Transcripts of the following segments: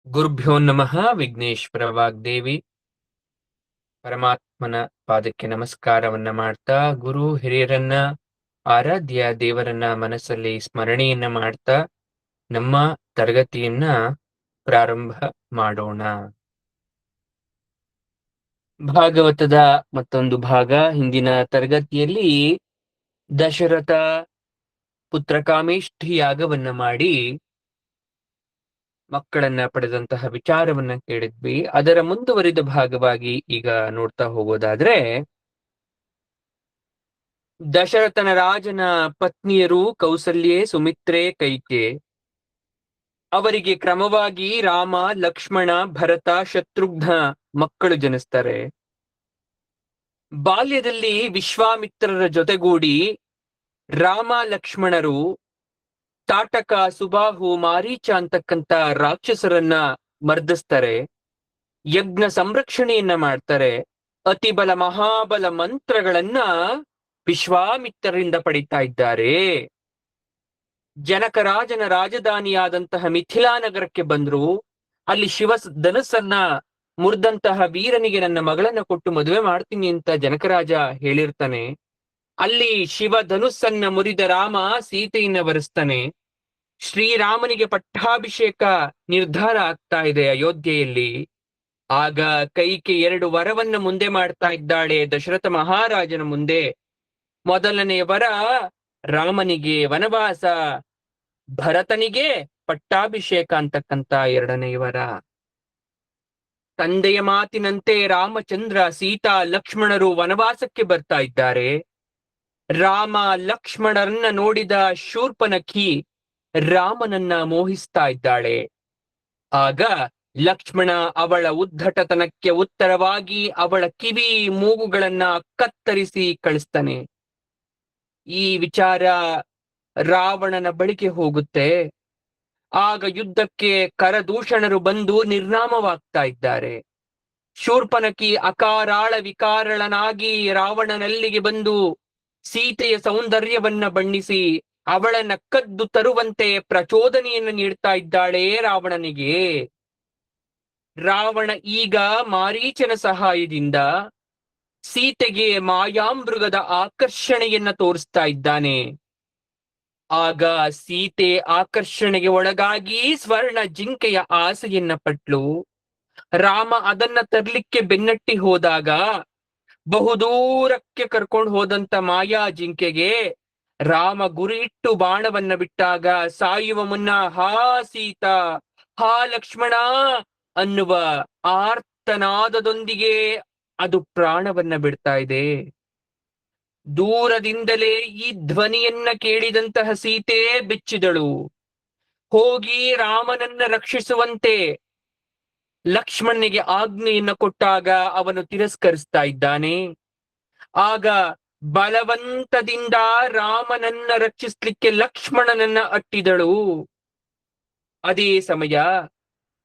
ಗುರುಭ್ಯೋ ನಮಃ. ವಿಘ್ನೇಶ್ವರ ವಾಗ್ದೇವಿ ಪರಮಾತ್ಮನ ಪಾದಕ್ಕೆ ನಮಸ್ಕಾರವನ್ನ ಮಾಡ್ತಾ, ಗುರು ಹಿರಿಯರನ್ನ, ಆರಾಧ್ಯ ದೇವರನ್ನ ಮನಸ್ಸಲ್ಲಿ ಸ್ಮರಣೆಯನ್ನ ಮಾಡ್ತಾ ನಮ್ಮ ತರಗತಿಯನ್ನ ಪ್ರಾರಂಭ ಮಾಡೋಣ. ಭಾಗವತದ ಮತ್ತೊಂದು ಭಾಗ. ಹಿಂದಿನ ತರಗತಿಯಲ್ಲಿ ದಶರಥ ಪುತ್ರಕಾಮೇಷ್ಠಿ ಯಾಗವನ್ನ ಮಾಡಿ ಮಕ್ಕಳನ್ನ ಪಡೆದಂತಹ ವಿಚಾರವನ್ನ ಕೇಳಿದ್ವಿ. ಅದರ ಮುಂದುವರಿದ ಭಾಗವಾಗಿ ಈಗ ನೋಡ್ತಾ ಹೋಗೋದಾದ್ರೆ, ದಶರಥನ ರಾಜನ ಪತ್ನಿಯರು ಕೌಸಲ್ಯೆ, ಸುಮಿತ್ರೆ, ಕೈಕೆ. ಅವರಿಗೆ ಕ್ರಮವಾಗಿ ರಾಮ, ಲಕ್ಷ್ಮಣ, ಭರತ, ಶತ್ರುಘ್ನ ಮಕ್ಕಳು ಜನಿಸ್ತಾರೆ. ಬಾಲ್ಯದಲ್ಲಿ ವಿಶ್ವಾಮಿತ್ರರ ಜೊತೆಗೂಡಿ ರಾಮ ಲಕ್ಷ್ಮಣರು ತಾಟಕ, ಸುಬಾಹು, ಮಾರೀಚ ಅಂತಕ್ಕಂತ ರಾಕ್ಷಸರನ್ನ ಮರ್ದಿಸ್ತಾರೆ. ಯಜ್ಞ ಸಂರಕ್ಷಣೆಯನ್ನ ಮಾಡ್ತಾರೆ. ಅತಿಬಲ ಮಹಾಬಲ ಮಂತ್ರಗಳನ್ನ ವಿಶ್ವಾಮಿತ್ರರಿಂದ ಪಡಿತಾ ಇದ್ದಾರೆ. ಜನಕರಾಜನ ರಾಜಧಾನಿಯಾದಂತಹ ಮಿಥಿಲಾ ನಗರಕ್ಕೆ ಬಂದ್ರು. ಅಲ್ಲಿ ಶಿವ ಧನುಸ್ಸನ್ನ ಮುರಿದಂತಹ ವೀರನಿಗೆ ನನ್ನ ಮಗಳನ್ನ ಕೊಟ್ಟು ಮದುವೆ ಮಾಡ್ತೀನಿ ಅಂತ ಜನಕರಾಜ ಹೇಳಿರ್ತಾನೆ. ಅಲ್ಲಿ ಶಿವ ಧನುಸ್ಸನ್ನ ಮುರಿದ ರಾಮ ಸೀತೆಯನ್ನ ವರಿಸ್ತಾನೆ. ಶ್ರೀರಾಮನಿಗೆ ಪಟ್ಟಾಭಿಷೇಕ ನಿರ್ಧಾರ ಆಗ್ತಾ ಇದೆ ಅಯೋಧ್ಯೆಯಲ್ಲಿ. ಆಗ ಕೈಕೆ 2 ವರವನ್ನ ಮುಂದೆ ಮಾಡ್ತಾ ಇದ್ದಾಳೆ ದಶರಥ ಮಹಾರಾಜನ ಮುಂದೆ. ಮೊದಲನೆಯ ವರ ರಾಮನಿಗೆ ವನವಾಸ, ಭರತನಿಗೆ ಪಟ್ಟಾಭಿಷೇಕ ಅಂತಕ್ಕಂತ 2ನೇ ವರ. ತಂದೆಯ ಮಾತಿನಂತೆ ರಾಮಚಂದ್ರ, ಸೀತಾ, ಲಕ್ಷ್ಮಣರು ವನವಾಸಕ್ಕೆ ಬರ್ತಾ ಇದ್ದಾರೆ. ರಾಮ ಲಕ್ಷ್ಮಣರನ್ನ ನೋಡಿದ ಶೂರ್ಪನಖಿ ರಾಮನನ್ನ ಮೋಹಿಸ್ತಾ ಇದ್ದಾಳೆ. ಆಗ ಲಕ್ಷ್ಮಣ ಅವಳ ಉದ್ಧಟತನಕ್ಕೆ ಉತ್ತರವಾಗಿ ಅವಳ ಕಿವಿ ಮೂಗುಗಳನ್ನ ಕತ್ತರಿಸಿ ಕಳಿಸ್ತಾನೆ. ಈ ವಿಚಾರ ರಾವಣನ ಬಳಿಗೆ ಹೋಗುತ್ತೆ. ಆಗ ಯುದ್ಧಕ್ಕೆ ಕರದೂಷಣರು ಬಂದು ನಿರ್ನಾಮವಾಗ್ತಾ ಇದ್ದಾರೆ. ಶೂರ್ಪನಖಿ ಅಕಾರಾಳ ವಿಕಾರಳನಾಗಿ ರಾವಣನಲ್ಲಿಗೆ ಬಂದು ಸೀತೆಯ ಸೌಂದರ್ಯವನ್ನ ಬಣ್ಣಿಸಿ ಅವಳನ್ನ ಕದ್ದು ತರುವಂತೆ ಪ್ರಚೋದನೆಯನ್ನು ನೀಡ್ತಾ ಇದ್ದಾಳೆ ರಾವಣನಿಗೆ. ರಾವಣ ಈಗ ಮಾರೀಚನ ಸಹಾಯದಿಂದ ಸೀತೆಗೆ ಮಾಯಾಮೃಗದ ಆಕರ್ಷಣೆಯನ್ನ ತೋರಿಸ್ತಾ ಇದ್ದಾನೆ. ಆಗ ಸೀತೆ ಆಕರ್ಷಣೆಗೆ ಒಳಗಾಗಿ ಸ್ವರ್ಣ ಜಿಂಕೆಯ ಆಸೆಯನ್ನ ಪಟ್ಲು. ರಾಮ ಅದನ್ನ ತರ್ಲಿಕ್ಕೆ ಬೆನ್ನಟ್ಟಿ ಹೋದಾಗ ಬಹುದೂರಕ್ಕೆ ಕರ್ಕೊಂಡು ಹೋದಂತ ಮಾಯಾ ಜಿಂಕೆಗೆ ರಾಮ ಗುರಿ ಇಟ್ಟು ಬಾಣವನ್ನ ಬಿಟ್ಟಾಗ ಸಾಯುವ ಮುನ್ನ ಹಾ ಸೀತಾ, ಹಾ ಲಕ್ಷ್ಮಣ ಅನ್ನುವ ಆರ್ತನಾದದೊಂದಿಗೆ ಅದು ಪ್ರಾಣವನ್ನ ಬಿಡ್ತಾ ಇದೆ. ದೂರದಿಂದಲೇ ಈ ಧ್ವನಿಯನ್ನ ಕೇಳಿದಂತಹ ಸೀತೆ ಬಿಚ್ಚಿದಳು. ಹೋಗಿ ರಾಮನನ್ನ ರಕ್ಷಿಸುವಂತೆ ಲಕ್ಷ್ಮಣನಿಗೆ ಆಜ್ಞೆಯನ್ನ ಕೊಟ್ಟಾಗ ಅವನು ತಿರಸ್ಕರಿಸ್ತಾ ಇದ್ದಾನೆ. ಆಗ ಬಲವಂತದಿಂದ ರಾಮನನ್ನ ರಕ್ಷಿಸ್ಲಿಕ್ಕೆ ಲಕ್ಷ್ಮಣನನ್ನ ಅಟ್ಟಿದಳು. ಅದೇ ಸಮಯ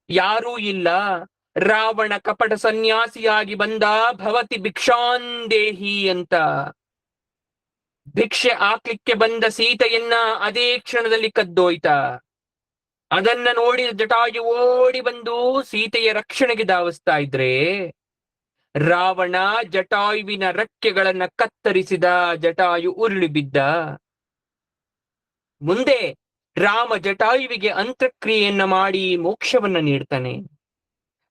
ಯಾರೂ ಇಲ್ಲ. ರಾವಣ ಕಪಟ ಸನ್ಯಾಸಿಯಾಗಿ ಬಂದ, ಭವತಿ ಭಿಕ್ಷಾಂದೇಹಿ ಅಂತ. ಭಿಕ್ಷೆ ಹಾಕ್ಲಿಕ್ಕೆ ಬಂದ ಸೀತೆಯನ್ನ ಅದೇ ಕ್ಷಣದಲ್ಲಿ ಕದ್ದೋಯ್ತ. ಅದನ್ನ ನೋಡಿ ಜಟಾಯು ಓಡಿ ಬಂದು ಸೀತೆಯ ರಕ್ಷಣೆಗೆ ಧಾವಿಸ್ತಾ ಇದ್ರೆ ರಾವಣ ಜಟಾಯುವಿನ ರೆಕ್ಕೆಗಳನ್ನ ಕತ್ತರಿಸಿದ. ಜಟಾಯು ಉರುಳಿ ಬಿದ್ದ. ಮುಂದೆ ರಾಮ ಜಟಾಯುವಿಗೆ ಅಂತಕ್ರಿಯೆಯನ್ನ ಮಾಡಿ ಮೋಕ್ಷವನ್ನ ನೀಡ್ತಾನೆ.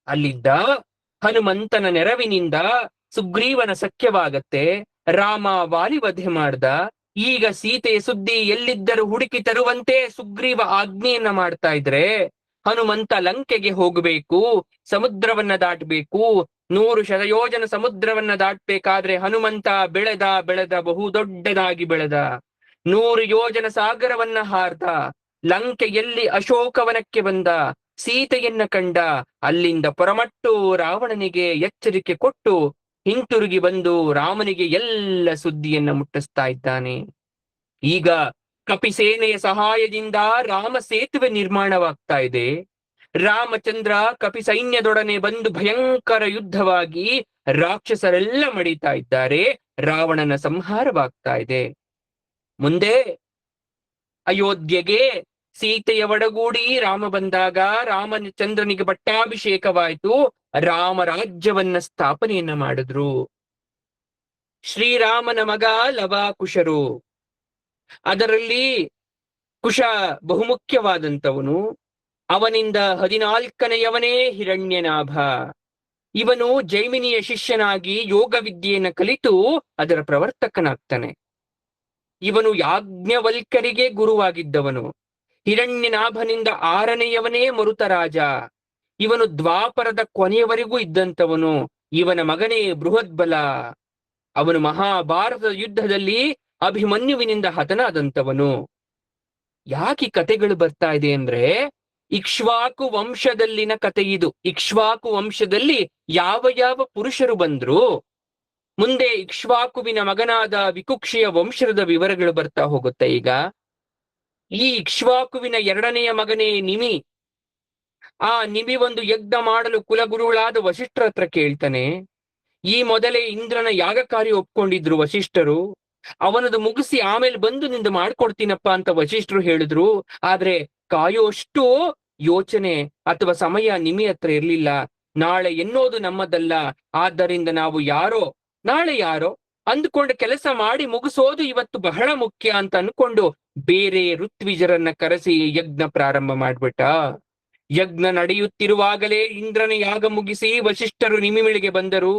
ಅಲ್ಲಿದ್ದ ಹನುಮಂತನ ನೆರವಿನಿಂದ ಸುಗ್ರೀವನ ಸಖ್ಯವಾಗತ್ತೆ. ರಾಮ ವಾಲಿವಧೆ ಮಾಡ್ದ. ಈಗ ಸೀತೆಯ ಸುದ್ದಿ ಎಲ್ಲಿದ್ದರೂ ಹುಡುಕಿ ತರುವಂತೆ ಸುಗ್ರೀವ ಆಜ್ಞೆಯನ್ನ ಮಾಡ್ತಾ ಇದ್ರೆ ಹನುಮಂತ ಲಂಕೆಗೆ ಹೋಗಬೇಕು, ಸಮುದ್ರವನ್ನ ದಾಟಬೇಕು. 100 ಶತಯೋಜನ ಸಮುದ್ರವನ್ನ ದಾಟಬೇಕಾದ್ರೆ ಹನುಮಂತ ಬೆಳೆದ ಬಹುದೊಡ್ಡದಾಗಿ ಬೆಳೆದ. 100 ಯೋಜನ ಸಾಗರವನ್ನ ಹಾರ್ದ. ಲಂಕೆಯಲ್ಲಿ ಅಶೋಕವನಕ್ಕೆ ಬಂದ. ಸೀತೆಯನ್ನ ಕಂಡ. ಅಲ್ಲಿಂದ ಪೊರಮಟ್ಟು ರಾವಣನಿಗೆ ಎಚ್ಚರಿಕೆ ಕೊಟ್ಟು ಹಿಂತಿರುಗಿ ಬಂದು ರಾಮನಿಗೆ ಎಲ್ಲ ಸುದ್ದಿಯನ್ನ ಮುಟ್ಟಿಸ್ತಾ ಇದ್ದಾನೆ. ಈಗ ಕಪಿಸೇನೆಯ ಸಹಾಯದಿಂದ ರಾಮ ಸೇತುವೆ ನಿರ್ಮಾಣವಾಗ್ತಾ ಇದೆ. ರಾಮಚಂದ್ರ ಕಪಿ ಸೈನ್ಯದೊಡನೆ ಬಂದು ಭಯಂಕರ ಯುದ್ಧವಾಗಿ ರಾಕ್ಷಸರೆಲ್ಲ ಮಡಿತಾ ಇದ್ದಾರೆ. ರಾವಣನ ಸಂಹಾರವಾಗ್ತಾ ಇದೆ. ಮುಂದೆ ಅಯೋಧ್ಯೆಗೆ ಸೀತೆಯ ಒಡಗೂಡಿ ರಾಮ ಬಂದಾಗ ರಾಮಚಂದ್ರನಿಗೆ ಪಟ್ಟಾಭಿಷೇಕವಾಯಿತು. ರಾಮ ರಾಜ್ಯವನ್ನ ಸ್ಥಾಪನೆಯನ್ನ ಮಾಡಿದ್ರು. ಶ್ರೀರಾಮನ ಮಗ ಲವಾಕುಶರು. ಅದರಲ್ಲಿ ಕುಶ ಬಹುಮುಖ್ಯವಾದಂಥವನು. ಅವನಿಂದ 14ನೆಯವನೇ ಹಿರಣ್ಯನಾಭ. ಇವನು ಜೈಮಿನಿಯ ಶಿಷ್ಯನಾಗಿ ಯೋಗ ವಿದ್ಯೆಯನ್ನು ಕಲಿತು ಅದರ ಪ್ರವರ್ತಕನಾಗ್ತಾನೆ. ಇವನು ಯಾಜ್ಞವಲ್ಕರಿಗೆ ಗುರುವಾಗಿದ್ದವನು. ಹಿರಣ್ಯನಾಭನಿಂದ 6ನೆಯವನೇ ಮರುತರಾಜ. ಇವನು ದ್ವಾಪರದ ಕೊನೆಯವರೆಗೂ ಇದ್ದಂಥವನು. ಇವನ ಮಗನೇ ಬೃಹದ್ಬಲ. ಅವನು ಮಹಾಭಾರತದ ಯುದ್ಧದಲ್ಲಿ ಅಭಿಮನ್ಯುವಿನಿಂದ ಹತನಾದಂಥವನು. ಯಾಕೆ ಕತೆಗಳು ಬರ್ತಾ ಇದೆ ಅಂದ್ರೆ, ಇಕ್ಷ್ವಾಕು ವಂಶದಲ್ಲಿನ ಕತೆ ಇದು. ಇಕ್ಷ್ವಾಕು ವಂಶದಲ್ಲಿ ಯಾವ ಯಾವ ಪುರುಷರು ಬಂದ್ರು, ಮುಂದೆ ಇಕ್ಷ್ವಾಕುವಿನ ಮಗನಾದ ವಿಕುಕ್ಷಿಯ ವಂಶದ ವಿವರಗಳು ಬರ್ತಾ ಹೋಗುತ್ತೆ. ಈಗ ಈ ಇಕ್ಷ್ವಾಕುವಿನ 2ನೆಯ ಮಗನೇ ನಿಮಿ. ಆ ನಿಮಿ ಒಂದು ಯಜ್ಞ ಮಾಡಲು ಕುಲಗುರುಗಳಾದ ವಸಿಷ್ಠರ ಹತ್ರ ಕೇಳ್ತಾನೆ. ಈ ಮೊದಲೇ ಇಂದ್ರನ ಯಾಗ ಕಾರ್ಯ ಒಪ್ಕೊಂಡಿದ್ರು ವಸಿಷ್ಠರು. ಅವನದು ಮುಗಿಸಿ ಆಮೇಲೆ ಬಂದು ನಿಂದು ಮಾಡ್ಕೊಡ್ತೀನಪ್ಪ ಅಂತ ವಸಿಷ್ಠರು ಹೇಳಿದ್ರು. ಆದ್ರೆ ಕಾಯೋಷ್ಟು ಯೋಚನೆ ಅಥವಾ ಸಮಯ ನಿಮಿ ಹತ್ರ ಇರ್ಲಿಲ್ಲ. ನಾಳೆ ಎನ್ನೋದು ನಮ್ಮದಲ್ಲ, ಆದ್ದರಿಂದ ನಾವು ನಾಳೆ ಯಾರೋ ಅಂದ್ಕೊಂಡು ಕೆಲಸ ಮಾಡಿ ಮುಗಿಸೋದು ಇವತ್ತು ಬಹಳ ಮುಖ್ಯ ಅಂತ ಅನ್ಕೊಂಡು ಬೇರೆ ಋತ್ವಿಜರನ್ನ ಕರೆಸಿ ಯಜ್ಞ ಪ್ರಾರಂಭ ಮಾಡ್ಬಿಟ್ಟ. ಯಜ್ಞ ನಡೆಯುತ್ತಿರುವಾಗಲೇ ಇಂದ್ರನ ಯಾಗ ಮುಗಿಸಿ ವಸಿಷ್ಠರು ನಿಮಿಮಿಳಿಗೆ ಬಂದರು.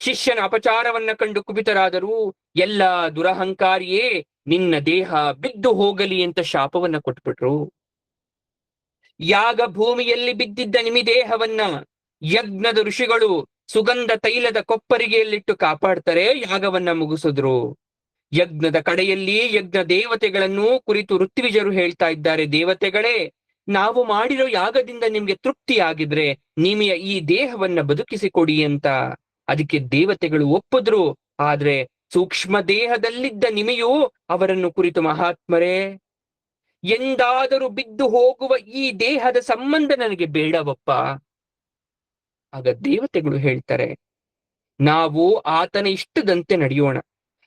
ಶಿಷ್ಯನ ಅಪಚಾರವನ್ನ ಕಂಡು ಕುಪಿತರಾದರು. ಎಲ್ಲ ದುರಹಂಕಾರಿಯೇ, ನಿನ್ನ ದೇಹ ಬಿದ್ದು ಹೋಗಲಿ ಅಂತ ಶಾಪವನ್ನ ಕೊಟ್ಬಿಟ್ರು. ಯಾಗ ಭೂಮಿಯಲ್ಲಿ ಬಿದ್ದಿದ್ದ ನಿಮಿ ದೇಹವನ್ನ ಯಜ್ಞದ ಋಷಿಗಳು ಸುಗಂಧ ತೈಲದ ಕೊಪ್ಪರಿಗೆಯಲ್ಲಿಟ್ಟು ಕಾಪಾಡ್ತಾರೆ. ಯಾಗವನ್ನ ಮುಗಿಸಿದ್ರು. ಯಜ್ಞದ ಕಡೆಯಲ್ಲಿ ಯಜ್ಞ ದೇವತೆಗಳನ್ನು ಕುರಿತು ಋತ್ವಿಜರು ಹೇಳ್ತಾ ಇದ್ದಾರೆ, ದೇವತೆಗಳೇ, ನಾವು ಮಾಡಿರೋ ಯಾಗದಿಂದ ನಿಮ್ಗೆ ತೃಪ್ತಿಯಾಗಿದ್ರೆ ನಿಮಿಯ ಈ ದೇಹವನ್ನ ಬದುಕಿಸಿಕೊಡಿ ಅಂತ. ಅದಕ್ಕೆ ದೇವತೆಗಳು ಒಪ್ಪಿದ್ರು. ಆದ್ರೆ ಸೂಕ್ಷ್ಮ ದೇಹದಲ್ಲಿದ್ದ ನಿಮಿಯು ಅವರನ್ನು ಕುರಿತು, ಮಹಾತ್ಮರೇ, ಎಂದಾದರೂ ಬಿದ್ದು ಹೋಗುವ ಈ ದೇಹದ ಸಂಬಂಧ ನನಗೆ ಬೇಡವಪ್ಪ. ಆಗ ದೇವತೆಗಳು ಹೇಳ್ತಾರೆ, ನಾವು ಆತನ ಇಷ್ಟದಂತೆ ನಡೆಯೋಣ.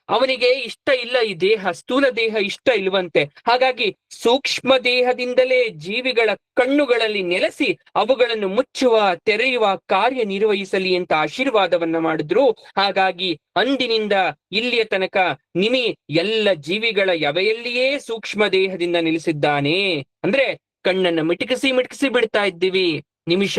ಅವನಿಗೆ ಇಷ್ಟ ಇಲ್ಲ ಈ ದೇಹ, ಸ್ಥೂಲ ದೇಹ ಇಷ್ಟ ಇಲ್ವಂತೆ. ಹಾಗಾಗಿ ಸೂಕ್ಷ್ಮ ದೇಹದಿಂದಲೇ ಜೀವಿಗಳ ಕಣ್ಣುಗಳಲ್ಲಿ ನೆಲೆಸಿ ಅವುಗಳನ್ನು ಮುಚ್ಚುವ ತೆರೆಯುವ ಕಾರ್ಯ ನಿರ್ವಹಿಸಲಿ ಅಂತ ಆಶೀರ್ವಾದವನ್ನ ಮಾಡಿದ್ರು. ಹಾಗಾಗಿ ಅಂದಿನಿಂದ ಇಲ್ಲಿಯ ತನಕ ನಿಮಿ ಎಲ್ಲ ಜೀವಿಗಳ ಎವೆಯಲ್ಲಿಯೇ ಸೂಕ್ಷ್ಮ ದೇಹದಿಂದ ನಿಲ್ಲಿಸಿದ್ದಾನೆ. ಅಂದ್ರೆ ಕಣ್ಣನ್ನ ಮಿಟಕಿಸಿ ಬಿಡ್ತಾ ಇದ್ದೀವಿ. ನಿಮಿಷ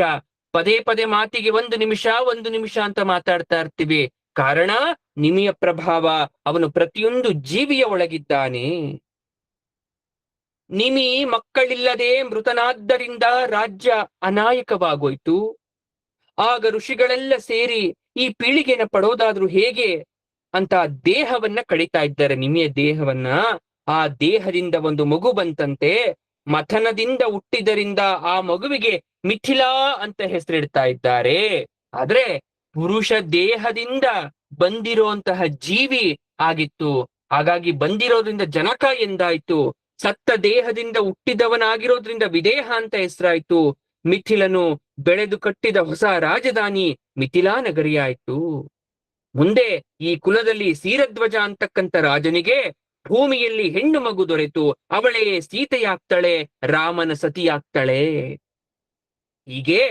ಪದೇ ಪದೇ ಮಾತಿಗೆ ಒಂದು ನಿಮಿಷ ಅಂತ ಮಾತಾಡ್ತಾ ಇರ್ತೀವಿ. ಕಾರಣ ನಿಮಿಯ ಪ್ರಭಾವ. ಅವನು ಪ್ರತಿಯೊಂದು ಜೀವಿಯ ಒಳಗಿದ್ದಾನೆ. ನಿಮಿ ಮಕ್ಕಳಿಲ್ಲದೆ ಮೃತನಾದ್ದರಿಂದ ರಾಜ್ಯ ಅನಾಯಕವಾಗೋಯ್ತು. ಆಗ ಋಷಿಗಳೆಲ್ಲ ಸೇರಿ ಈ ಪೀಳಿಗೆನ ಪಡೋದಾದ್ರೂ ಹೇಗೆ ಅಂತ ದೇಹವನ್ನ ಕಡಿತಾ ಇದ್ದಾರೆ, ನಿಮಿಯ ದೇಹವನ್ನ. ಆ ದೇಹದಿಂದ ಒಂದು ಮಗು ಬಂತಂತೆ. ಮಥನದಿಂದ ಹುಟ್ಟಿದರಿಂದ ಆ ಮಗುವಿಗೆ ಮಿಥಿಲಾ ಅಂತ ಹೆಸರಿಡ್ತಾ ಇದ್ದಾರೆ. ಆದ್ರೆ ಪುರುಷ ದೇಹದಿಂದ ಬಂದಿರುವಂತಹ ಜೀವಿ ಆಗಿತ್ತು. ಹಾಗಾಗಿ ಬಂದಿರೋದ್ರಿಂದ ಜನಕ ಎಂದಾಯ್ತು. ಸತ್ತ ದೇಹದಿಂದ ಹುಟ್ಟಿದವನಾಗಿರೋದ್ರಿಂದ ವಿದೇಹ ಅಂತ ಹೆಸರಾಯ್ತು. ಮಿಥಿಲನು ಬೆಳೆದು ಕಟ್ಟಿದ ಹೊಸ ರಾಜಧಾನಿ ಮಿಥಿಲಾ ನಗರಿ ಆಯ್ತು. ಮುಂದೆ ಈ ಕುಲದಲ್ಲಿ ಸೀರಧ್ವಜ ಅಂತಕ್ಕಂಥ ರಾಜನಿಗೆ ಭೂಮಿಯಲ್ಲಿ ಹೆಣ್ಣು ಮಗು ದೊರೆತು ಅವಳೇ ಸೀತೆಯಾಗ್ತಾಳೆ, ರಾಮನ ಸತಿಯಾಗ್ತಾಳೆ. ಹೀಗೆ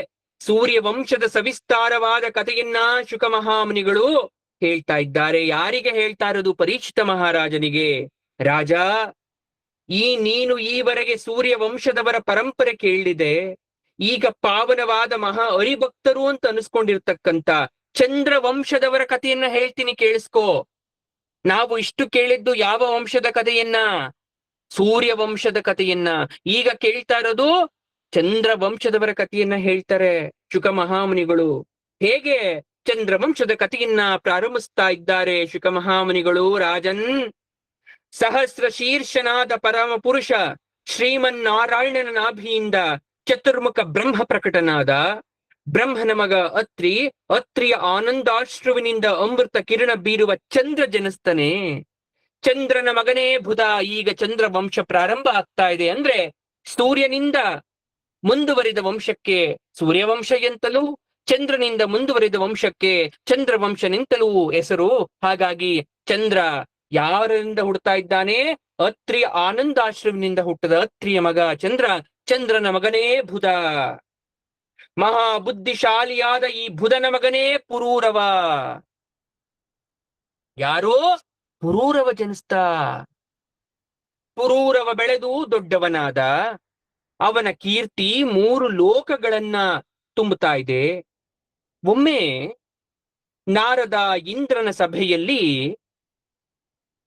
ಸೂರ್ಯವಂಶದ ಸವಿಸ್ತಾರವಾದ ಕಥೆಯನ್ನ ಶುಕ ಮಹಾಮುನಿಗಳು ಹೇಳ್ತಾ ಇದ್ದಾರೆ. ಯಾರಿಗೆ ಹೇಳ್ತಾ ಇರೋದು? ಪರೀಕ್ಷಿತ ಮಹಾರಾಜನಿಗೆ. ರಾಜ, ನೀನು ಈವರೆಗೆ ಸೂರ್ಯವಂಶದವರ ಪರಂಪರೆ ಕೇಳಿದೆ. ಈಗ ಪಾವನವಾದ ಮಹಾ ಹರಿಭಕ್ತರು ಅಂತ ಅನಿಸ್ಕೊಂಡಿರ್ತಕ್ಕಂಥ ಚಂದ್ರವಂಶದವರ ಕಥೆಯನ್ನ ಹೇಳ್ತೀನಿ, ಕೇಳಿಸ್ಕೋ. ನಾವು ಇಷ್ಟು ಕೇಳಿದ್ದು ಯಾವ ವಂಶದ ಕಥೆಯನ್ನ? ಸೂರ್ಯವಂಶದ ಕಥೆಯನ್ನ. ಈಗ ಕೇಳ್ತಾ ಇರೋದು ಚಂದ್ರವಂಶದವರ ಕಥೆಯನ್ನ ಹೇಳ್ತಾರೆ ಶುಕ ಮಹಾಮುನಿಗಳು. ಹೇಗೆ ಚಂದ್ರವಂಶದ ಕಥೆಯನ್ನ ಪ್ರಾರಂಭಿಸ್ತಾ ಇದ್ದಾರೆ ಶುಕ ಮಹಾಮುನಿಗಳು. ರಾಜನ್, ಸಹಸ್ರ ಶೀರ್ಷನಾದ ಪರಮ ಪುರುಷ ಶ್ರೀಮನ್ನಾರಾಯಣನ ನಾಭಿಯಿಂದ ಚತುರ್ಮುಖ ಬ್ರಹ್ಮ ಪ್ರಕಟನಾದ. ಬ್ರಹ್ಮನ ಮಗ ಅತ್ರಿಯ ಆನಂದಾಶ್ರುವಿನಿಂದ ಅಮೃತ ಕಿರಣ ಬೀರುವ ಚಂದ್ರ ಜನಿಸ್ತಾನೆ. ಚಂದ್ರನ ಮಗನೇ ಬುಧ. ಈಗ ಚಂದ್ರ ವಂಶ ಪ್ರಾರಂಭ ಆಗ್ತಾ ಇದೆ. ಅಂದ್ರೆ ಸೂರ್ಯನಿಂದ ಮುಂದುವರಿದ ವಂಶಕ್ಕೆ ಸೂರ್ಯವಂಶ ಎಂತಲೂ, ಚಂದ್ರನಿಂದ ಮುಂದುವರಿದ ವಂಶಕ್ಕೆ ಚಂದ್ರವಂಶ ನಿಂತಲೂ ಹೆಸರು. ಹಾಗಾಗಿ ಚಂದ್ರ ಯಾರಿಂದ ಹುಡ್ತಾ ಇದ್ದಾನೆ? ಅತ್ರಿ ಆನಂದಾಶ್ರಮನಿಂದ ಹುಟ್ಟದ ಅತ್ರಿಯ ಮಗ ಚಂದ್ರ, ಚಂದ್ರನ ಮಗನೇ ಬುಧ. ಮಹಾಬುದ್ಧಿಶಾಲಿಯಾದ ಈ ಬುಧನ ಮಗನೇ ಪುರೂರವ. ಯಾರೋ ಪುರೂರವ ಜನಿಸ್ತ. ಪುರೂರವ ಬೆಳೆದು ದೊಡ್ಡವನಾದ. ಅವನ ಕೀರ್ತಿ 3 ಲೋಕಗಳನ್ನ ತುಂಬುತ್ತಾ ಇದೆ. ಒಮ್ಮೆ ನಾರದ ಇಂದ್ರನ ಸಭೆಯಲ್ಲಿ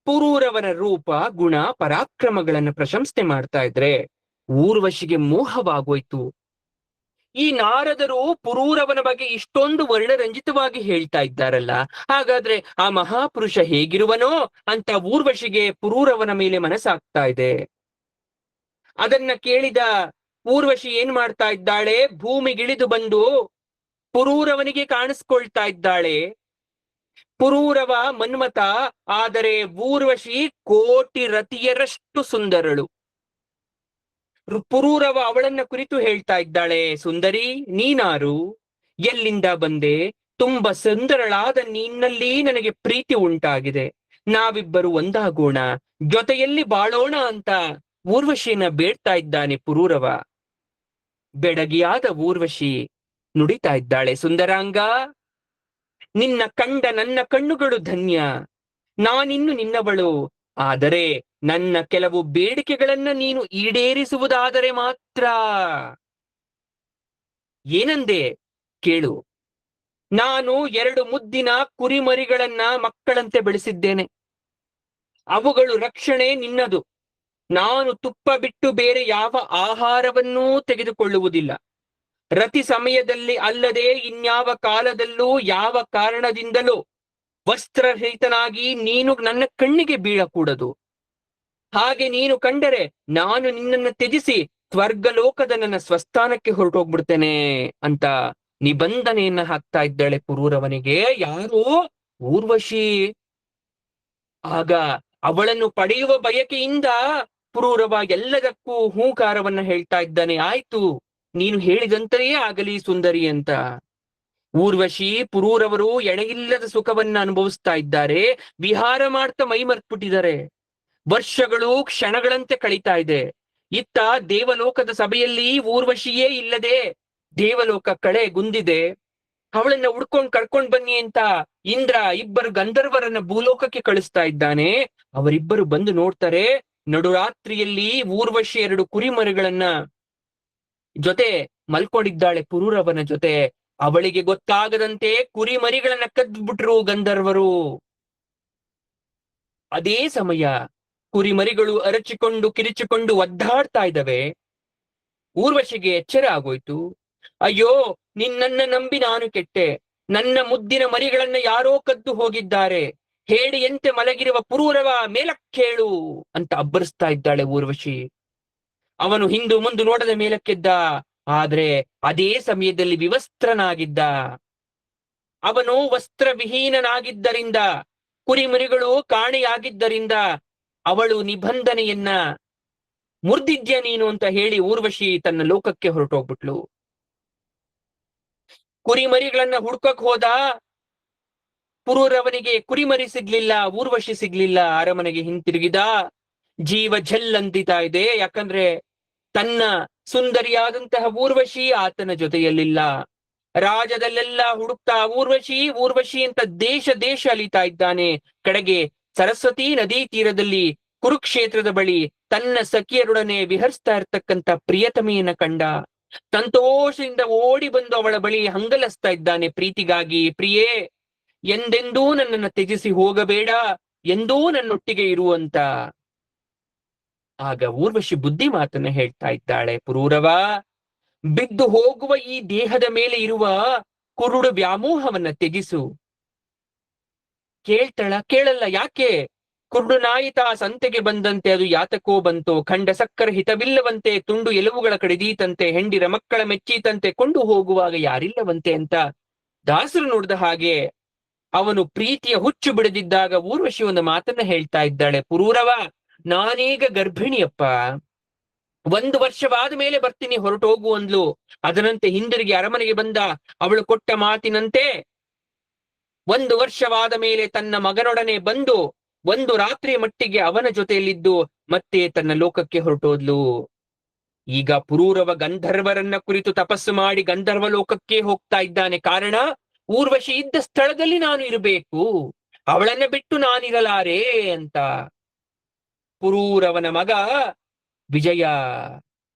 ಪುರೂರವನ ರೂಪ, ಗುಣ, ಪರಾಕ್ರಮಗಳನ್ನು ಪ್ರಶಂಸೆ ಮಾಡ್ತಾ ಇದ್ರೆ ಊರ್ವಶಿಗೆ ಮೋಹವಾಗೋಯ್ತು. ಈ ನಾರದರು ಪುರೂರವನ ಬಗ್ಗೆ ಇಷ್ಟೊಂದು ವರ್ಣರಂಜಿತವಾಗಿ ಹೇಳ್ತಾ ಇದ್ದಾರಲ್ಲ, ಹಾಗಾದ್ರೆ ಆ ಮಹಾಪುರುಷ ಹೇಗಿರುವನೋ ಅಂತ ಊರ್ವಶಿಗೆ ಪುರೂರವನ ಮೇಲೆ ಮನಸ್ಸಾಗ್ತಾ ಇದೆ. ಅದನ್ನ ಕೇಳಿದ ಊರ್ವಶಿ ಏನ್ ಮಾಡ್ತಾ ಇದ್ದಾಳೆ, ಭೂಮಿಗಿಳಿದು ಬಂದು ಪುರೂರವನಿಗೆ ಕಾಣಿಸ್ಕೊಳ್ತಾ ಇದ್ದಾಳೆ. ಪುರೂರವ ಮನ್ಮಥ, ಆದರೆ ಊರ್ವಶಿ ಕೋಟಿ ರತಿಯರಷ್ಟು ಸುಂದರಳು. ಪುರೂರವ ಅವಳನ್ನ ಕುರಿತು ಹೇಳ್ತಾ ಇದ್ದಾಳೆ, ಸುಂದರಿ ನೀನಾರು, ಎಲ್ಲಿಂದ ಬಂದೆ, ತುಂಬಾ ಸುಂದರಳಾದ ನಿನ್ನಲ್ಲಿ ನನಗೆ ಪ್ರೀತಿ ಉಂಟಾಗಿದೆ, ನಾವಿಬ್ಬರು ಒಂದಾಗೋಣ, ಜೊತೆಯಲ್ಲಿ ಬಾಳೋಣ ಅಂತ ಊರ್ವಶಿಯನ್ನ ಬೇಡ್ತಾ ಇದ್ದಾನೆ ಪುರೂರವ. ಬೆಡಗಿಯಾದ ಊರ್ವಶಿ ನುಡಿತಾ ಇದ್ದಾಳೆ, ಸುಂದರಾಂಗ, ನಿನ್ನ ಕಂಡ ನನ್ನ ಕಣ್ಣುಗಳು ಧನ್ಯ, ನಾನಿನ್ನು ನಿನ್ನವಳು. ಆದರೆ ನನ್ನ ಕೆಲವು ಬೇಡಿಕೆಗಳನ್ನ ನೀನು ಈಡೇರಿಸುವುದಾದರೆ ಮಾತ್ರ. ಏನಂದೆ ಕೇಳು. ನಾನು 2 ಮುದ್ದಿನ ಕುರಿಮರಿಗಳನ್ನ ಮಕ್ಕಳಂತೆ ಬೆಳೆಸಿದ್ದೇನೆ. ಅವುಗಳು ರಕ್ಷಣೆ ನಿನ್ನದು. ನಾನು ತುಪ್ಪ ಬಿಟ್ಟು ಬೇರೆ ಯಾವ ಆಹಾರವನ್ನೂ ತೆಗೆದುಕೊಳ್ಳುವುದಿಲ್ಲ. ರತಿ ಸಮಯದಲ್ಲಿ ಅಲ್ಲದೆ ಇನ್ಯಾವ ಕಾಲದಲ್ಲೂ ಯಾವ ಕಾರಣದಿಂದಲೂ ವಸ್ತ್ರರಹಿತನಾಗಿ ನೀನು ನನ್ನ ಕಣ್ಣಿಗೆ ಬೀಳಕೂಡದು. ಹಾಗೆ ನೀನು ಕಂಡರೆ ನಾನು ನಿನ್ನನ್ನು ತ್ಯಜಿಸಿ ಸ್ವರ್ಗಲೋಕದ ನನ್ನ ಸ್ವಸ್ಥಾನಕ್ಕೆ ಹೊರಟೋಗ್ಬಿಡ್ತೇನೆ ಅಂತ ನಿಬಂಧನೆಯನ್ನ ಹಾಕ್ತಾ ಇದ್ದಾಳೆ ಪುರೂರವನಿಗೆ. ಯಾರು? ಊರ್ವಶಿ. ಆಗ ಅವಳನ್ನು ಪಡೆಯುವ ಬಯಕೆಯಿಂದ ಪುರೂರವ ಎಲ್ಲದಕ್ಕೂ ಹೂಕಾರವನ್ನ ಹೇಳ್ತಾ ಇದ್ದಾನೆ. ಆಯ್ತು, ನೀನು ಹೇಳಿದಂತೆಯೇ ಆಗಲಿ ಸುಂದರಿ ಅಂತ. ಊರ್ವಶಿ ಪುರೂರವರು ಎಣೆಯಿಲ್ಲದ ಸುಖವನ್ನ ಅನುಭವಿಸ್ತಾ ಇದ್ದಾರೆ. ವಿಹಾರ ಮಾಡ್ತಾ ಮೈ ಮರ್ತ್ಬಿಟ್ಟಿದ್ದಾರೆ. ವರ್ಷಗಳು ಕ್ಷಣಗಳಂತೆ ಕಳೀತಾ ಇದೆ. ಇತ್ತ ದೇವಲೋಕದ ಸಭೆಯಲ್ಲಿ ಊರ್ವಶಿಯೇ ಇಲ್ಲದೆ ದೇವಲೋಕ ಗುಂದಿದೆ. ಅವಳನ್ನ ಹುಡ್ಕೊಂಡ್ ಕರ್ಕೊಂಡ್ ಬನ್ನಿ ಅಂತ ಇಂದ್ರ 2 ಗಂಧರ್ವರನ್ನ ಭೂಲೋಕಕ್ಕೆ ಕಳಿಸ್ತಾ ಇದ್ದಾನೆ. ಅವರಿಬ್ಬರು ಬಂದು ನೋಡ್ತಾರೆ. ನಡುರಾತ್ರಿಯಲ್ಲಿ ಊರ್ವಶಿ 2 ಕುರಿಮರಿಗಳನ್ನ ಜೊತೆ ಮಲ್ಕೊಂಡಿದ್ದಾಳೆ ಪುರೂರವನ ಜೊತೆ. ಅವಳಿಗೆ ಗೊತ್ತಾಗದಂತೆ ಕುರಿಮರಿಗಳನ್ನ ಕದ್ಬಿಟ್ರು ಗಂಧರ್ವರು. ಅದೇ ಸಮಯ ಕುರಿಮರಿಗಳು ಅರಚಿಕೊಂಡು ಕಿರಿಚಿಕೊಂಡು ಒದ್ದಾಡ್ತಾ ಇದ್ದಾವೆ. ಊರ್ವಶಿಗೆ ಎಚ್ಚರ ಆಗೋಯ್ತು. ಅಯ್ಯೋ, ನಿನ್ನನ್ನ ನಂಬಿ ನಾನು ಕೆಟ್ಟೆ. ನನ್ನ ಮುದ್ದಿನ ಮರಿಗಳನ್ನ ಯಾರೋ ಕದ್ದು ಹೋಗಿದ್ದಾರೆ. ಹೇಡಿಯಂತೆ ಮಲಗಿರುವ ಪುರೂರವ ಮೇಲಕ್ಕೇಳು ಅಂತ ಅಬ್ಬರಿಸ್ತಾ ಇದ್ದಾಳೆ ಊರ್ವಶಿ. ಅವನು ಹಿಂದು ಮುಂದು ನೋಡದ ಮೇಲಕ್ಕೆದ್ದ. ಆದ್ರೆ ಅದೇ ಸಮಯದಲ್ಲಿ ವಿವಸ್ತ್ರನಾಗಿದ್ದ. ಅವನು ವಸ್ತ್ರವಿಹೀನನಾಗಿದ್ದರಿಂದ, ಕುರಿಮರಿಗಳು ಕಾಣೆಯಾಗಿದ್ದರಿಂದ ಅವಳು ನಿಬಂಧನೆಯನ್ನ ಮುರ್ದಿದ್ಯ ನೀನು ಅಂತ ಹೇಳಿ ಊರ್ವಶಿ ತನ್ನ ಲೋಕಕ್ಕೆ ಹೊರಟೋಗ್ಬಿಟ್ಲು. ಕುರಿಮರಿಗಳನ್ನ ಹುಡ್ಕಕ್ ಹೋದ. ಪುರೂರವನಿಗೆ ಕುರಿಮರಿ ಸಿಗ್ಲಿಲ್ಲ, ಊರ್ವಶಿ ಸಿಗ್ಲಿಲ್ಲ. ಅರಮನೆಗೆ ಹಿಂತಿರುಗಿದ. ಜೀವ ಝಲ್ಲಂತಿತಾ ಇದೆ. ಯಾಕಂದ್ರೆ ತನ್ನ ಸುಂದರಿಯಾದಂತಹ ಊರ್ವಶಿ ಆತನ ಜೊತೆಯಲ್ಲಿಲ್ಲ. ರಾಜದಲ್ಲೆಲ್ಲ ಹುಡುಕ್ತಾ ಊರ್ವಶಿ ಊರ್ವಶಿ ಅಂತ ದೇಶ ದೇಶ ಅಲಿತಾ ಇದ್ದಾನೆ. ಕಡೆಗೆ ಸರಸ್ವತಿ ನದಿ ತೀರದಲ್ಲಿ ಕುರುಕ್ಷೇತ್ರದ ಬಳಿ ತನ್ನ ಸಖಿಯರೊಡನೆ ವಿಹರಿಸ್ತಾ ಇರ್ತಕ್ಕಂಥ ಪ್ರಿಯತಮೆಯನ್ನ ಕಂಡ. ಸಂತೋಷದಿಂದ ಓಡಿ ಬಂದು ಅವಳ ಬಳಿ ಹಂಗಲಿಸ್ತಾ ಇದ್ದಾನೆ ಪ್ರೀತಿಗಾಗಿ. ಪ್ರಿಯೇ, ಎಂದೆಂದೂ ನನ್ನನ್ನು ತ್ಯಜಿಸಿ ಹೋಗಬೇಡ, ಎಂದೂ ನನ್ನೊಟ್ಟಿಗೆ ಇರುವಂತ. ಆಗ ಊರ್ವಶಿ ಬುದ್ಧಿ ಮಾತನ್ನ ಹೇಳ್ತಾ ಇದ್ದಾಳೆ. ಪುರೂರವ, ಬಿದ್ದು ಹೋಗುವ ಈ ದೇಹದ ಮೇಲೆ ಇರುವ ಕುರುಡು ವ್ಯಾಮೋಹವನ್ನ ತ್ಯಜಿಸು. ಕೇಳಲ್ಲ. ಯಾಕೆ? ಕುರುಡು ನಾಯಿತ ಸಂತೆಗೆ ಬಂದಂತೆ ಅದು ಯಾತಕೋ ಬಂತೋ, ಖಂಡ ಸಕ್ಕರ ಹಿತವಿಲ್ಲವಂತೆ, ತುಂಡು ಎಲುಬುಗಳ ಕಡಿದೀತಂತೆ, ಹೆಂಡಿರ ಮಕ್ಕಳ ಮೆಚ್ಚೀತಂತೆ, ಕೊಂಡು ಹೋಗುವಾಗ ಯಾರಿಲ್ಲವಂತೆ ಅಂತ ದಾಸರು ನೋಡಿದ ಹಾಗೆ ಅವನು ಪ್ರೀತಿಯ ಹುಚ್ಚು ಬಿಡದಿದ್ದಾಗ ಊರ್ವಶಿ ಒಂದು ಮಾತನ್ನ ಹೇಳ್ತಾ ಇದ್ದಾಳೆ. ಪುರೂರವ, ನಾನೀಗ ಗರ್ಭಿಣಿಯಪ್ಪ. 1 ವರ್ಷವಾದ ಮೇಲೆ ಬರ್ತೀನಿ, ಹೊರಟೋಗು ಅಂದ್ಲು. ಅದರಂತೆ ಹಿಂದಿರುಗಿ ಅರಮನೆಗೆ ಬಂದ. ಅವಳು ಕೊಟ್ಟ ಮಾತಿನಂತೆ 1 ವರ್ಷವಾದ ಮೇಲೆ ತನ್ನ ಮಗನೊಡನೆ ಬಂದು ಒಂದು ರಾತ್ರಿಯ ಮಟ್ಟಿಗೆ ಅವನ ಜೊತೆಯಲ್ಲಿದ್ದು ಮತ್ತೆ ತನ್ನ ಲೋಕಕ್ಕೆ ಹೊರಟೋದ್ಲು. ಈಗ ಪುರೂರವ ಗಂಧರ್ವರನ್ನ ಕುರಿತು ತಪಸ್ಸು ಮಾಡಿ ಗಂಧರ್ವ ಲೋಕಕ್ಕೆ ಹೋಗ್ತಾ ಇದ್ದಾನೆ. ಕಾರಣ, ಊರ್ವಶಿ ಇದ್ದ ಸ್ಥಳದಲ್ಲಿ ನಾನು ಇರಬೇಕು, ಅವಳನ್ನ ಬಿಟ್ಟು ನಾನಿರಲಾರೆ ಅಂತ. ಪುರೂರವನ ಮಗ ವಿಜಯ,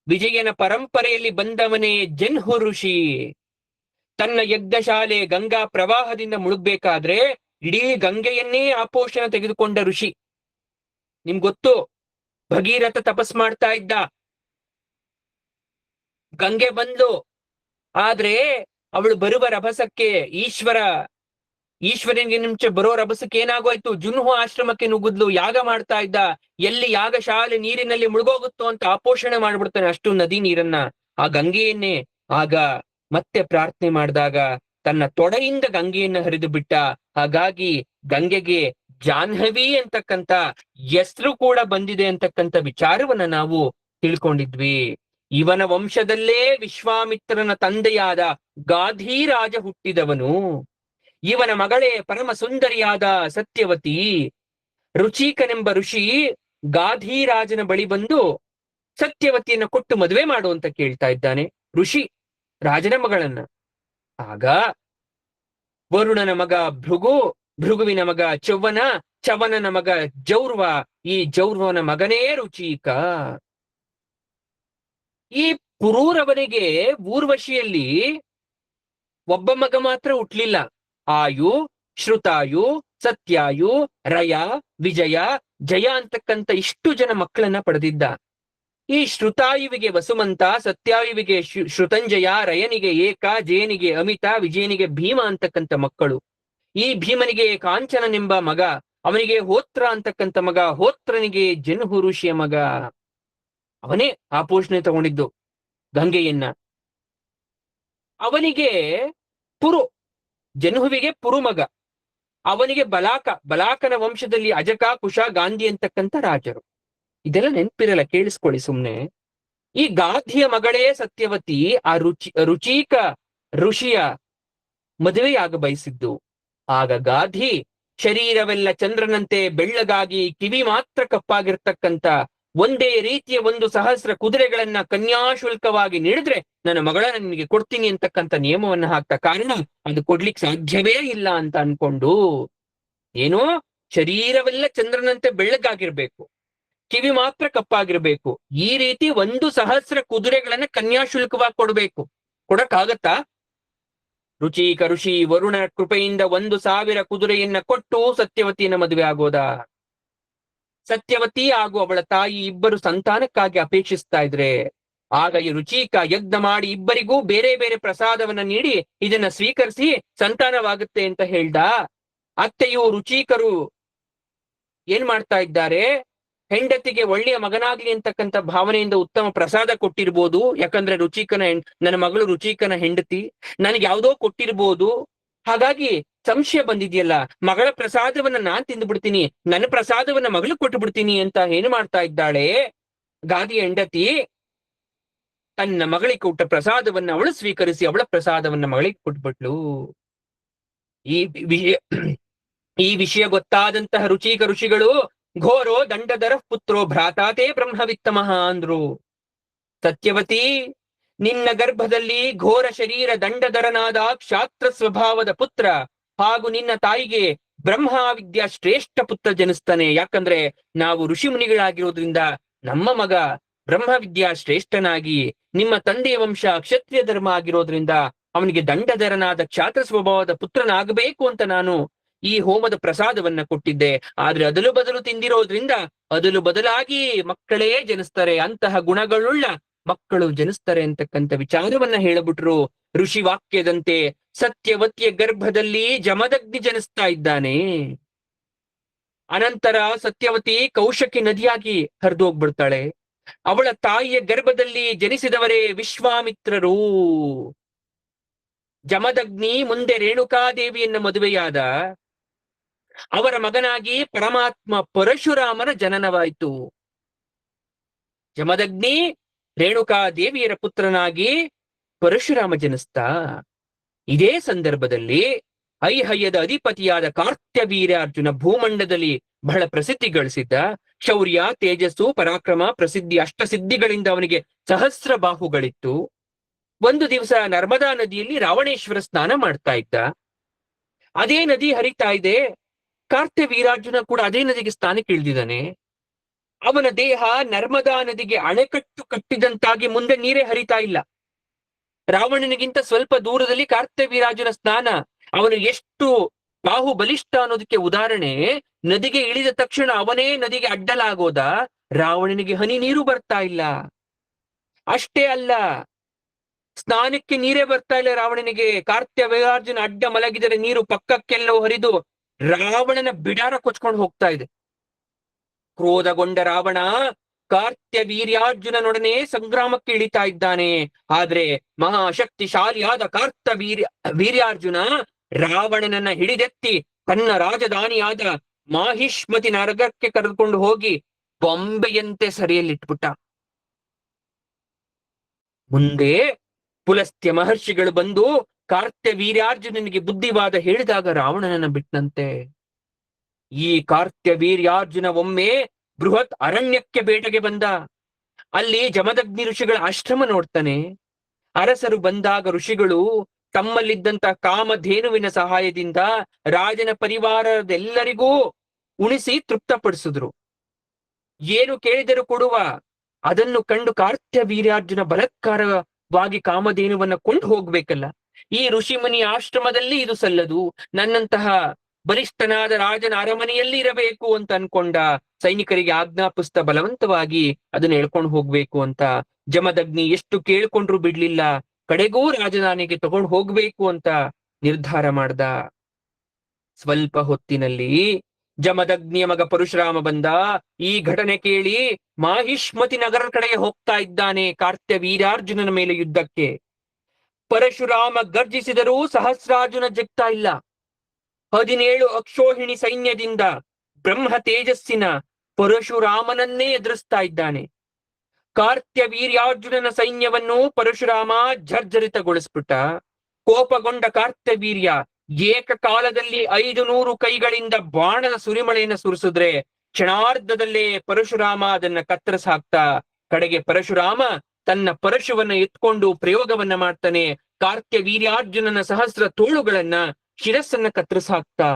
ವಿಜಯನ ಪರಂಪರೆಯಲ್ಲಿ ಬಂದವನೇ ಜನ್ಹು ಋಷಿ. ತನ್ನ ಯಜ್ಞಶಾಲೆ ಗಂಗಾ ಪ್ರವಾಹದಿಂದ ಮುಳುಗ್ಬೇಕಾದ್ರೆ ಇಡೀ ಗಂಗೆಯನ್ನೇ ಆಪೋಷಣ ತೆಗೆದುಕೊಂಡ ಋಷಿ. ನಿಮ್ಗೊತ್ತು, ಭಗೀರಥ ತಪಸ್ ಮಾಡ್ತಾ ಇದ್ದ, ಗಂಗೆ ಬಂದ್ಲು. ಆದ್ರೆ ಅವಳು ಬರುವ ರಭಸಕ್ಕೆ ಈಶ್ವರನಿಗೆ ಮುಂಚೆ ಬರೋ ರಭಸಕ್ಕೆ ಏನಾಗೋಯ್ತು, ಜುನ್ಹು ಆಶ್ರಮಕ್ಕೆ ನುಗ್ಗಿದ್ಲು. ಯಾಗ ಮಾಡ್ತಾ ಇದ್ದ, ಎಲ್ಲಿ ಯಾಗಶಾಲೆ ನೀರಿನಲ್ಲಿ ಮುಳುಗೋಗುತ್ತೋ ಅಂತ ಆಪೋಷಣೆ ಮಾಡ್ಬಿಡ್ತಾನೆ ಅಷ್ಟು ನದಿ ನೀರನ್ನ, ಆ ಗಂಗೆಯನ್ನೇ. ಆಗ ಮತ್ತೆ ಪ್ರಾರ್ಥನೆ ಮಾಡಿದಾಗ ತನ್ನ ತೊಡೆಯಿಂದ ಗಂಗೆಯನ್ನ ಹರಿದು ಬಿಟ್ಟ. ಹಾಗಾಗಿ ಗಂಗೆಗೆ ಜಾಹ್ನವಿ ಅಂತಕ್ಕಂಥ ಹೆಸರು ಕೂಡ ಬಂದಿದೆ ಅಂತಕ್ಕಂಥ ವಿಚಾರವನ್ನ ನಾವು ತಿಳ್ಕೊಂಡಿದ್ವಿ. ಇವನ ವಂಶದಲ್ಲೇ ವಿಶ್ವಾಮಿತ್ರನ ತಂದೆಯಾದ ಗಾಧಿರಾಜ ಹುಟ್ಟಿದವನು. ಇವನ ಮಗಳೇ ಪರಮ ಸುಂದರಿಯಾದ ಸತ್ಯವತಿ. ರುಚೀಕನೆಂಬ ಋಷಿ ಗಾಧಿರಾಜನ ಬಳಿ ಬಂದು ಸತ್ಯವತಿಯನ್ನ ಕೊಟ್ಟು ಮದುವೆ ಮಾಡು ಅಂತ ಕೇಳ್ತಾ ಇದ್ದಾನೆ ಋಷಿ, ರಾಜನ ಮಗಳನ್ನ. ಆಗ ವರುಣನ ಮಗ ಭೃಗು, ಭೃಗುವಿನ ಮಗ ಚೌವನ, ಚವನನ ಮಗ ಜೌರ್ವ, ಈ ಜೌರ್ವನ ಮಗನೇ ರುಚೀಕ. ಈ ಪುರೂರವನಿಗೆ ಊರ್ವಶಿಯಲ್ಲಿ ಒಬ್ಬ ಮಗ ಮಾತ್ರ ಹುಟ್ಲಿಲ್ಲ. ಆಯು, ಶ್ರುತಾಯು, ಸತ್ಯಾಯು, ರಯ, ವಿಜಯ, ಜಯ ಅಂತಕ್ಕಂಥ ಇಷ್ಟು ಜನ ಮಕ್ಕಳನ್ನ ಪಡೆದಿದ್ದ. ಈ ಶ್ರುತಾಯುವಿಗೆ ವಸುಮಂತ, ಸತ್ಯಾಯುವಿಗೆ ಶ್ರುತಂಜಯ, ರಯನಿಗೆ ಏಕ, ಜಯನಿಗೆ ಅಮಿತ, ವಿಜಯನಿಗೆ ಭೀಮ ಅಂತಕ್ಕಂಥ ಮಕ್ಕಳು. ಈ ಭೀಮನಿಗೆ ಕಾಂಚನನೆಂಬ ಮಗ, ಅವನಿಗೆ ಹೋತ್ರ ಅಂತಕ್ಕಂಥ ಮಗ, ಹೋತ್ರನಿಗೆ ಜನ್ಹು ಋಷಿಯ ಮಗ. ಅವನೇ ಆಪೋಷಣೆ ತಗೊಂಡಿದ್ದು ಗಂಗೆಯನ್ನ. ಅವನಿಗೆ ಪುರು, ಜನ್ಹುವಿಗೆ ಪುರು ಮಗ, ಅವನಿಗೆ ಬಲಾಕನ ವಂಶದಲ್ಲಿ ಅಜಕ, ಕುಶ, ಗಾಂಧಿ ಅಂತಕ್ಕಂಥ ರಾಜರು. ಇದೆಲ್ಲ ನೆನ್ಪಿರಲ್ಲ, ಕೇಳಿಸ್ಕೊಳ್ಳಿ ಸುಮ್ನೆ. ಈ ಗಾಧಿಯ ಮಗಳೇ ಸತ್ಯವತಿ ಆ ರುಚೀಕ ಋಷಿಯ ಮದುವೆಯಾಗ ಬಯಸಿದ್ದು. ಆಗ ಗಾಧಿ ಶರೀರವೆಲ್ಲ ಚಂದ್ರನಂತೆ ಬೆಳ್ಳಗಾಗಿ ಕಿವಿ ಮಾತ್ರ ಕಪ್ಪಾಗಿರ್ತಕ್ಕಂಥ ಒಂದೇ ರೀತಿಯ 1,000 ಕುದುರೆಗಳನ್ನ ಕನ್ಯಾಶುಲ್ಕವಾಗಿ ನೀಡಿದ್ರೆ ನನ್ನ ಮಗಳನ್ನ ನಿನಗೆ ಕೊಡ್ತೀನಿ ಅಂತಕ್ಕಂಥ ನಿಯಮವನ್ನ ಹಾಕ್ತಾ, ಕಾರಣ ಅದು ಕೊಡ್ಲಿಕ್ಕೆ ಸಾಧ್ಯವೇ ಇಲ್ಲ ಅಂತ ಅನ್ಕೊಂಡು, ಏನೋ ಶರೀರವೆಲ್ಲ ಚಂದ್ರನಂತೆ ಬೆಳ್ಳಗಾಗಿರ್ಬೇಕು, ಕಿವಿ ಮಾತ್ರ ಕಪ್ಪಾಗಿರ್ಬೇಕು, ಈ ರೀತಿ 1,000 ಕುದುರೆಗಳನ್ನ ಕನ್ಯಾಶುಲ್ಕವಾಗಿ ಕೊಡ್ಬೇಕು. ಕೊಡಕ್ಕಾಗತ್ತಾ? ರುಚೀಕ ಋಷಿ ವರುಣ ಕೃಪೆಯಿಂದ 1,000 ಕುದುರೆಯನ್ನ ಕೊಟ್ಟು ಸತ್ಯವತಿಯನ್ನ ಮದುವೆ ಆಗೋದ. ಸತ್ಯವತಿ ಹಾಗೂ ಅವಳ ತಾಯಿ ಇಬ್ಬರು ಸಂತಾನಕ್ಕಾಗಿ ಅಪೇಕ್ಷಿಸ್ತಾ ಇದ್ರೆ, ಆಗ ಈ ರುಚೀಕ ಯಜ್ಞ ಮಾಡಿ ಇಬ್ಬರಿಗೂ ಬೇರೆ ಬೇರೆ ಪ್ರಸಾದವನ್ನ ನೀಡಿ ಇದನ್ನ ಸ್ವೀಕರಿಸಿ ಸಂತಾನವಾಗುತ್ತೆ ಅಂತ ಹೇಳ್ದ. ಅತ್ತೆಯು ರುಚೀಕರು ಏನ್ ಮಾಡ್ತಾ ಇದ್ದಾರೆ, ಹೆಂಡತಿಗೆ ಒಳ್ಳೆಯ ಮಗನಾಗ್ಲಿ ಅಂತಕ್ಕಂಥ ಭಾವನೆಯಿಂದ ಉತ್ತಮ ಪ್ರಸಾದ ಕೊಟ್ಟಿರ್ಬೋದು. ಯಾಕಂದ್ರೆ ನನ್ನ ಮಗಳು ರುಚೀಕನ ಹೆಂಡತಿ, ನನಗೆ ಯಾವುದೋ ಕೊಟ್ಟಿರ್ಬೋದು. ಹಾಗಾಗಿ ಸಂಶಯ ಬಂದಿದೆಯಲ್ಲ, ಮಗಳ ಪ್ರಸಾದವನ್ನ ನಾನ್ ತಿಂದ್ಬಿಡ್ತೀನಿ, ನನ್ನ ಪ್ರಸಾದವನ್ನ ಮಗಳು ಕೊಟ್ಟು ಬಿಡ್ತೀನಿ ಅಂತ ಏನು ಮಾಡ್ತಾ ಇದ್ದಾಳೆ ಗಾದಿಯ ಹೆಂಡತಿ, ತನ್ನ ಮಗಳಿಗೆ ಕೊಟ್ಟ ಪ್ರಸಾದವನ್ನ ಅವಳು ಸ್ವೀಕರಿಸಿ ಅವಳ ಪ್ರಸಾದವನ್ನ ಮಗಳಿಗೆ ಕೊಟ್ಬಿಟ್ಲು. ಈ ವಿಷಯ ಗೊತ್ತಾದಂತಹ ರುಚೀಕ ಋಷಿಗಳು ಘೋರೋ ದಂಡಧರ ಪುತ್ರೋ ಭ್ರಾತಾತೇ ಬ್ರಹ್ಮವಿತ್ತಮಃ ಅಂದ್ರು. ಸತ್ಯವತಿ, ನಿನ್ನ ಗರ್ಭದಲ್ಲಿ ಘೋರ ಶರೀರ ದಂಡಧರನಾದ ಕ್ಷಾತ್ರ ಸ್ವಭಾವದ ಪುತ್ರ ಹಾಗೂ ನಿನ್ನ ತಾಯಿಗೆ ಬ್ರಹ್ಮ ವಿದ್ಯಾ ಶ್ರೇಷ್ಠ ಪುತ್ರ ಜನಿಸ್ತಾನೆ. ಯಾಕಂದ್ರೆ ನಾವು ಋಷಿ ಮುನಿಗಳಾಗಿರೋದ್ರಿಂದ ನಮ್ಮ ಮಗ ಬ್ರಹ್ಮ ವಿದ್ಯಾ ಶ್ರೇಷ್ಠನಾಗಿ, ನಿಮ್ಮ ತಂದೆಯ ವಂಶ ಕ್ಷತ್ರಿಯ ಧರ್ಮ ಆಗಿರೋದ್ರಿಂದ ಅವನಿಗೆ ದಂಡಧರನಾದ ಕ್ಷಾತ್ರ ಸ್ವಭಾವದ ಪುತ್ರನಾಗಬೇಕು ಅಂತ ನಾನು ಈ ಹೋಮದ ಪ್ರಸಾದವನ್ನ ಕೊಟ್ಟಿದ್ದೆ. ಆದ್ರೆ ಅದಲು ಬದಲು ತಿಂದಿರೋದ್ರಿಂದ ಅದಲು ಬದಲಾಗಿ ಮಕ್ಕಳೇ ಜನಿಸ್ತಾರೆ, ಅಂತಹ ಗುಣಗಳುಳ್ಳ ಮಕ್ಕಳು ಜನಿಸ್ತಾರೆ ಅಂತಕ್ಕಂಥ ವಿಚಾರವನ್ನ ಹೇಳಿಬಿಟ್ರು. ಋಷಿ ವಾಕ್ಯದಂತೆ ಸತ್ಯವತಿಯ ಗರ್ಭದಲ್ಲಿ ಜಮದಗ್ನಿ ಜನಿಸ್ತಾ ಇದ್ದಾನೆ. ಅನಂತರ ಸತ್ಯವತಿ ಕೌಶಕಿ ನದಿಯಾಗಿ ಹರಿದೋಗ್ಬಿಡ್ತಾಳೆ. ಅವಳ ತಾಯಿಯ ಗರ್ಭದಲ್ಲಿ ಜನಿಸಿದವರೇ ವಿಶ್ವಾಮಿತ್ರರು. ಜಮದಗ್ನಿ ಮುಂದೆ ರೇಣುಕಾದೇವಿಯನ್ನ ಮದುವೆಯಾದ. ಅವರ ಮಗನಾಗಿ ಪರಮಾತ್ಮ ಪರಶುರಾಮನ ಜನನವಾಯಿತು. ಜಮದಗ್ನಿ ರೇಣುಕಾದೇವಿಯರ ಪುತ್ರನಾಗಿ ಪರಶುರಾಮ ಜನಿಸ್ತಾ. ಇದೇ ಸಂದರ್ಭದಲ್ಲಿ ಐಹಯ್ಯದ ಅಧಿಪತಿಯಾದ ಕಾರ್ತ್ಯವೀರ್ಯಾರ್ಜುನ ಭೂಮಂಡದಲ್ಲಿ ಬಹಳ ಪ್ರಸಿದ್ಧಿ ಗಳಿಸಿದ್ದ. ಶೌರ್ಯ, ತೇಜಸ್ಸು, ಪರಾಕ್ರಮ, ಪ್ರಸಿದ್ಧಿ, ಅಷ್ಟಸಿದ್ಧಿಗಳಿಂದ ಅವನಿಗೆ ಸಹಸ್ರ ಬಾಹುಗಳಿತ್ತು. ಒಂದು ದಿವಸ ನರ್ಮದಾ ನದಿಯಲ್ಲಿ ರಾವಣೇಶ್ವರ ಸ್ನಾನ ಮಾಡ್ತಾ ಇದ್ದ. ಅದೇ ನದಿ ಹರಿತಾ ಇದೆ. ಕಾರ್ತ್ಯವೀರಾರ್ಜುನ ಕೂಡ ಅದೇ ನದಿಗೆ ಸ್ನಾನಕ್ಕೆ ಇಳಿದಿದ್ದಾನೆ. ಅವನ ದೇಹ ನರ್ಮದಾ ನದಿಗೆ ಅಣೆಕಟ್ಟು ಕಟ್ಟಿದಂತಾಗಿ ಮುಂದೆ ನೀರೇ ಹರಿತಾ ಇಲ್ಲ. ರಾವಣನಿಗಿಂತ ಸ್ವಲ್ಪ ದೂರದಲ್ಲಿ ಕಾರ್ತ್ಯವೀರಾರ್ಜುನ ಸ್ನಾನ. ಅವನು ಎಷ್ಟು ಬಾಹು ಬಲಿಷ್ಠ ಅನ್ನೋದಕ್ಕೆ ಉದಾಹರಣೆ, ನದಿಗೆ ಇಳಿದ ತಕ್ಷಣ ಅವನೇ ನದಿಗೆ ಅಡ್ಡಲಾಗೋದ. ರಾವಣನಿಗೆ ಹನಿ ನೀರು ಬರ್ತಾ ಇಲ್ಲ. ಅಷ್ಟೇ ಅಲ್ಲ, ಸ್ನಾನಕ್ಕೆ ನೀರೇ ಬರ್ತಾ ಇಲ್ಲ ರಾವಣನಿಗೆ. ಕಾರ್ತ್ಯವೀರಾರ್ಜುನ ಅಡ್ಡ ಮಲಗಿದರೆ ನೀರು ಪಕ್ಕಕ್ಕೆಲ್ಲೋ ಹರಿದು ರಾವಣನ ಬಿಡಾರ ಕೊಚ್ಕೊಂಡು ಹೋಗ್ತಾ ಇದೆ. ಕ್ರೋಧಗೊಂಡ ರಾವಣ ಕಾರ್ತ್ಯವೀರ್ಯಾರ್ಜುನನೊಡನೆ ಸಂಗ್ರಾಮಕ್ಕೆ ಇಳಿತಾ ಇದ್ದಾನೆ. ಆದ್ರೆ ಮಹಾಶಕ್ತಿಶಾಲಿಯಾದ ವೀರ್ಯಾರ್ಜುನ ರಾವಣನನ್ನ ಹಿಡಿದೆತ್ತಿ ತನ್ನ ರಾಜಧಾನಿಯಾದ ಮಾಹಿಷ್ಮತಿ ನಗರಕ್ಕೆ ಕರೆದುಕೊಂಡು ಹೋಗಿ ಬೊಂಬೆಯಂತೆ ಸರಿಯಲ್ಲಿಟ್ಬಿಟ್ಟ. ಮುಂದೆ ಪುಲಸ್ತ್ಯ ಮಹರ್ಷಿಗಳು ಬಂದು ಕಾರ್ತ್ಯವೀರ್ಯಾರ್ಜುನನಿಗೆ ಬುದ್ಧಿವಾದ ಹೇಳಿದಾಗ ರಾವಣನನ್ನ ಬಿಟ್ಟನಂತೆ. ಈ ಕಾರ್ತ್ಯವೀರ್ಯಾರ್ಜುನ ಒಮ್ಮೆ ಬೃಹತ್ ಅರಣ್ಯಕ್ಕೆ ಬೇಟೆಗೆ ಬಂದ. ಅಲ್ಲಿ ಜಮದಗ್ನಿ ಋಷಿಗಳ ಆಶ್ರಮ ನೋಡ್ತಾನೆ. ಅರಸರು ಬಂದಾಗ ಋಷಿಗಳು ತಮ್ಮಲ್ಲಿದ್ದಂತ ಕಾಮಧೇನುವಿನ ಸಹಾಯದಿಂದ ರಾಜನ ಪರಿವಾರದೆಲ್ಲರಿಗೂ ಉಣಿಸಿ ತೃಪ್ತಪಡಿಸಿದ್ರು. ಏನು ಕೇಳಿದರೂ ಕೊಡುವ. ಅದನ್ನು ಕಂಡು ಕಾರ್ತ್ಯವೀರ್ಯಾರ್ಜುನ ಬಲಾತ್ಕಾರವಾಗಿ ಕಾಮಧೇನುವನ್ನ ಕೊಂಡು ಹೋಗ್ಬೇಕಲ್ಲ. ಈ ಋಷಿಮುನಿ ಆಶ್ರಮದಲ್ಲಿ ಇದು ಸಲ್ಲದು, ನನ್ನಂತಹ ಬಲಿಷ್ಠನಾದ ರಾಜನ ಅರಮನೆಯಲ್ಲಿ ಇರಬೇಕು ಅಂತ ಅನ್ಕೊಂಡ. ಸೈನಿಕರಿಗೆ ಆಜ್ಞಾಪಿಸ್ತಾ ಬಲವಂತವಾಗಿ ಅದನ್ನ ಎಳ್ಕೊಂಡು ಹೋಗ್ಬೇಕು ಅಂತ. ಜಮದಗ್ನಿ ಎಷ್ಟು ಕೇಳ್ಕೊಂಡ್ರು ಬಿಡ್ಲಿಲ್ಲ. ಕಡೆಗೂ ರಾಜಧಾನಿಗೆ ತಗೊಂಡು ಹೋಗ್ಬೇಕು ಅಂತ ನಿರ್ಧಾರ ಮಾಡ್ದ. ಸ್ವಲ್ಪ ಹೊತ್ತಿನಲ್ಲಿ ಜಮದಗ್ನಿಯ ಮಗ ಪರಶುರಾಮ ಬಂದ. ಈ ಘಟನೆ ಕೇಳಿ ಮಾಹಿಷ್ಮತಿ ನಗರ ಕಡೆಗೆ ಹೋಗ್ತಾ ಇದ್ದಾನೆ ಕಾರ್ತ್ಯವೀರ್ಯಾರ್ಜುನನ ಮೇಲೆ ಯುದ್ಧಕ್ಕೆ. ಪರಶುರಾಮ ಗರ್ಜಿಸಿದರೂ ಸಹಸ್ರಾರ್ಜುನ ಜಗ್ತಾ ಇಲ್ಲ. 17 ಅಕ್ಷೋಹಿಣಿ ಸೈನ್ಯದಿಂದ ಬ್ರಹ್ಮ ತೇಜಸ್ಸಿನ ಪರಶುರಾಮನನ್ನೇ ಎದುರಿಸ್ತಾ ಇದ್ದಾನೆ. ಕಾರ್ತ್ಯವೀರ್ಯಾರ್ಜುನನ ಸೈನ್ಯವನ್ನು ಪರಶುರಾಮ ಜರ್ಜರಿತಗೊಳಿಸ್ಬಿಟ್ಟ. ಕೋಪಗೊಂಡ ಕಾರ್ತ್ಯವೀರ್ಯ ಏಕಕಾಲದಲ್ಲಿ 500 ಕೈಗಳಿಂದ ಬಾಣದ ಸುರಿಮಳೆಯನ್ನು ಸುರಿಸಿದ್ರೆ ಕ್ಷಣಾರ್ಧದಲ್ಲೇ ಪರಶುರಾಮ ಅದನ್ನ ಕತ್ತರಿಸಿ ಹಾಕ್ತಾ. ಕಡೆಗೆ ಪರಶುರಾಮ ತನ್ನ ಪರಶುವನ್ನ ಎತ್ಕೊಂಡು ಪ್ರಯೋಗವನ್ನ ಮಾಡ್ತಾನೆ. ಕಾರ್ತ್ಯವೀರ್ಯಾರ್ಜುನನ ಸಹಸ್ರ ತೋಳುಗಳನ್ನ ಶಿರಸ್ಸನ್ನ ಕತ್ತರಿಸಿ ಹಾಕ್ತಾ.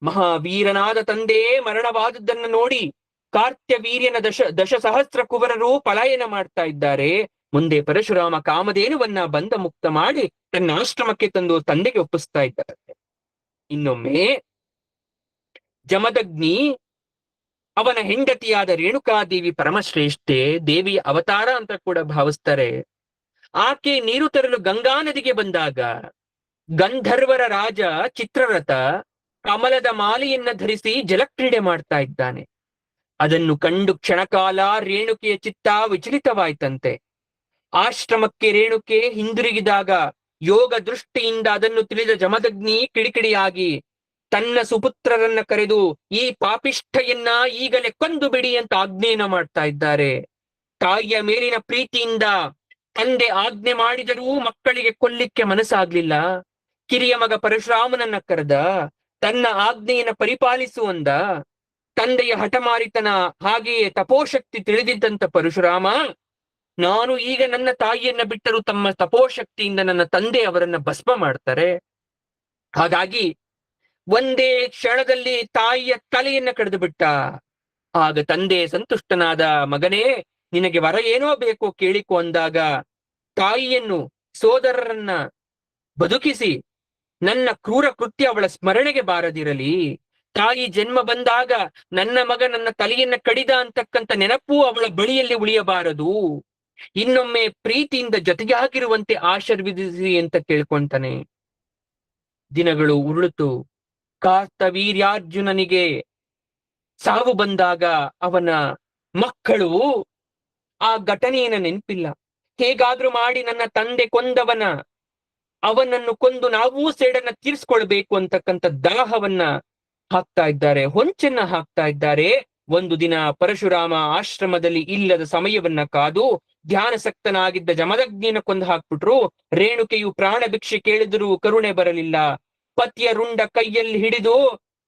ಮಹಾವೀರನಾದ ತಂದೆ ಮರಣವಾದದ್ದನ್ನ ನೋಡಿ ಕಾರ್ತ್ಯವೀರ್ಯನ ದಶಸಹಸ್ರ ಕುವರರು ಪಲಾಯನ ಮಾಡ್ತಾ ಇದ್ದಾರೆ. ಮುಂದೆ ಪರಶುರಾಮ ಕಾಮಧೇನುವನ್ನ ಬಂಧ ಮುಕ್ತ ಮಾಡಿ ತನ್ನ ಆಶ್ರಮಕ್ಕೆ ತಂದು ತಂದೆಗೆ ಒಪ್ಪಿಸ್ತಾ ಇದ್ದಾರೆ. ಇನ್ನೊಮ್ಮೆ ಜಮದಗ್ನಿ ಅವನ ಹೆಂಡತಿಯಾದ ರೇಣುಕಾದೇವಿ ಪರಮಶ್ರೇಷ್ಠೆ, ದೇವಿಯ ಅವತಾರ ಅಂತ ಕೂಡ ಭಾವಿಸ್ತಾರೆ. ಆಕೆ ನೀರು ತರಲು ಗಂಗಾ ನದಿಗೆ ಬಂದಾಗ ಗಂಧರ್ವರ ರಾಜ ಚಿತ್ರರಥ ಕಮಲದ ಮಾಲೆಯನ್ನ ಧರಿಸಿ ಜಲಕ್ರೀಡೆ ಮಾಡ್ತಾ ಇದ್ದಾನೆ. ಅದನ್ನು ಕಂಡು ಕ್ಷಣಕಾಲ ರೇಣುಕೆಯ ಚಿತ್ತ ವಿಚಲಿತವಾಯ್ತಂತೆ. ಆಶ್ರಮಕ್ಕೆ ರೇಣುಕೆ ಹಿಂದಿರುಗಿದಾಗ ಯೋಗ ದೃಷ್ಟಿಯಿಂದ ಅದನ್ನು ತಿಳಿದ ಜಮದಗ್ನಿ ಕಿಡಿಕಿಡಿಯಾಗಿ ತನ್ನ ಸುಪುತ್ರರನ್ನ ಕರೆದು ಈ ಪಾಪಿಷ್ಠೆಯನ್ನ ಈಗಲೇ ಕೊಂದು ಬಿಡಿ ಅಂತ ಆಜ್ಞೆಯನ್ನ ಮಾಡ್ತಾ ಇದ್ದಾರೆ. ತಾಯಿಯ ಮೇಲಿನ ಪ್ರೀತಿಯಿಂದ ತಂದೆ ಆಜ್ಞೆ ಮಾಡಿದರೂ ಮಕ್ಕಳಿಗೆ ಕೊಲ್ಲಿಕ್ಕೆ ಮನಸ್ಸಾಗ್ಲಿಲ್ಲ. ಕಿರಿಯ ಮಗ ಪರಶುರಾಮನನ್ನ ಕರೆದ, ತನ್ನ ಆಜ್ಞೆಯನ್ನ ಪರಿಪಾಲಿಸುವಂದ. ತಂದೆಯ ಹಠಮಾರಿತನ ಹಾಗೆಯೇ ತಪೋಶಕ್ತಿ ತಿಳಿದಿದ್ದಂತ ಪರಶುರಾಮ, ನಾನು ಈಗ ನನ್ನ ತಾಯಿಯನ್ನ ಬಿಟ್ಟರೂ ತಮ್ಮ ತಪೋಶಕ್ತಿಯಿಂದ ನನ್ನ ತಂದೆ ಅವರನ್ನ ಭಸ್ಮ ಮಾಡ್ತಾರೆ. ಹಾಗಾಗಿ ಒಂದೇ ಕ್ಷಣದಲ್ಲಿ ತಾಯಿಯ ತಲೆಯನ್ನ ಕಡಿದು ಬಿಟ್ಟ. ಆಗ ತಂದೆ ಸಂತುಷ್ಟನಾದ, ಮಗನೇ ನಿನಗೆ ವರ ಏನೋ ಬೇಕೋ ಕೇಳಿಕೊ ಅಂದಾಗ ತಾಯಿಯನ್ನು ಸೋದರರನ್ನ ಬದುಕಿಸಿ ನನ್ನ ಕ್ರೂರ ಕೃತ್ಯ ಅವಳ ಸ್ಮರಣೆಗೆ ಬಾರದಿರಲಿ. ತಾಯಿ ಜನ್ಮ ಬಂದಾಗ ನನ್ನ ಮಗ ನನ್ನ ತಲೆಯನ್ನ ಕಡಿದ ಅಂತಕ್ಕಂಥ ನೆನಪು ಅವಳ ಬಳಿಯಲ್ಲಿ ಉಳಿಯಬಾರದು. ಇನ್ನೊಮ್ಮೆ ಪ್ರೀತಿಯಿಂದ ಜೊತೆಗಾಗಿರುವಂತೆ ಆಶೀರ್ವದಿಸಿ ಅಂತ ಕೇಳ್ಕೊಂತಾನೆ. ದಿನಗಳು ಉರುಳಿತು. ಕಾರ್ತ್ಯವೀರ್ಯಾರ್ಜುನನಿಗೆ ಸಾವು ಬಂದಾಗ ಅವನ ಮಕ್ಕಳು ಆ ಘಟನೆಯನ್ನ ನೆನಪಿಲ್ಲ. ಹೇಗಾದ್ರೂ ಮಾಡಿ ನನ್ನ ತಂದೆ ಕೊಂದವನ ಅವನನ್ನು ಕೊಂದು ನಾವೂ ಸೇಡನ್ನ ತೀರ್ಸ್ಕೊಳ್ಬೇಕು ಅಂತಕ್ಕಂಥ ದಾಹವನ್ನ ಹಾಕ್ತಾ ಇದ್ದಾರೆ, ಹೊಂಚನ್ನ ಹಾಕ್ತಾ ಇದ್ದಾರೆ. ಒಂದು ದಿನ ಪರಶುರಾಮ ಆಶ್ರಮದಲ್ಲಿ ಇಲ್ಲದ ಸಮಯವನ್ನ ಕಾದು ಧ್ಯಾನಸಕ್ತನಾಗಿದ್ದ ಜಮದಗ್ನಿಯನ್ನ ಕೊಂದು ಹಾಕ್ಬಿಟ್ರು. ರೇಣುಕೆಯು ಪ್ರಾಣ ಭಿಕ್ಷೆ ಕೇಳಿದರೂ ಕರುಣೆ ಬರಲಿಲ್ಲ. ಪತಿಯ ರುಂಡ ಕೈಯಲ್ಲಿ ಹಿಡಿದು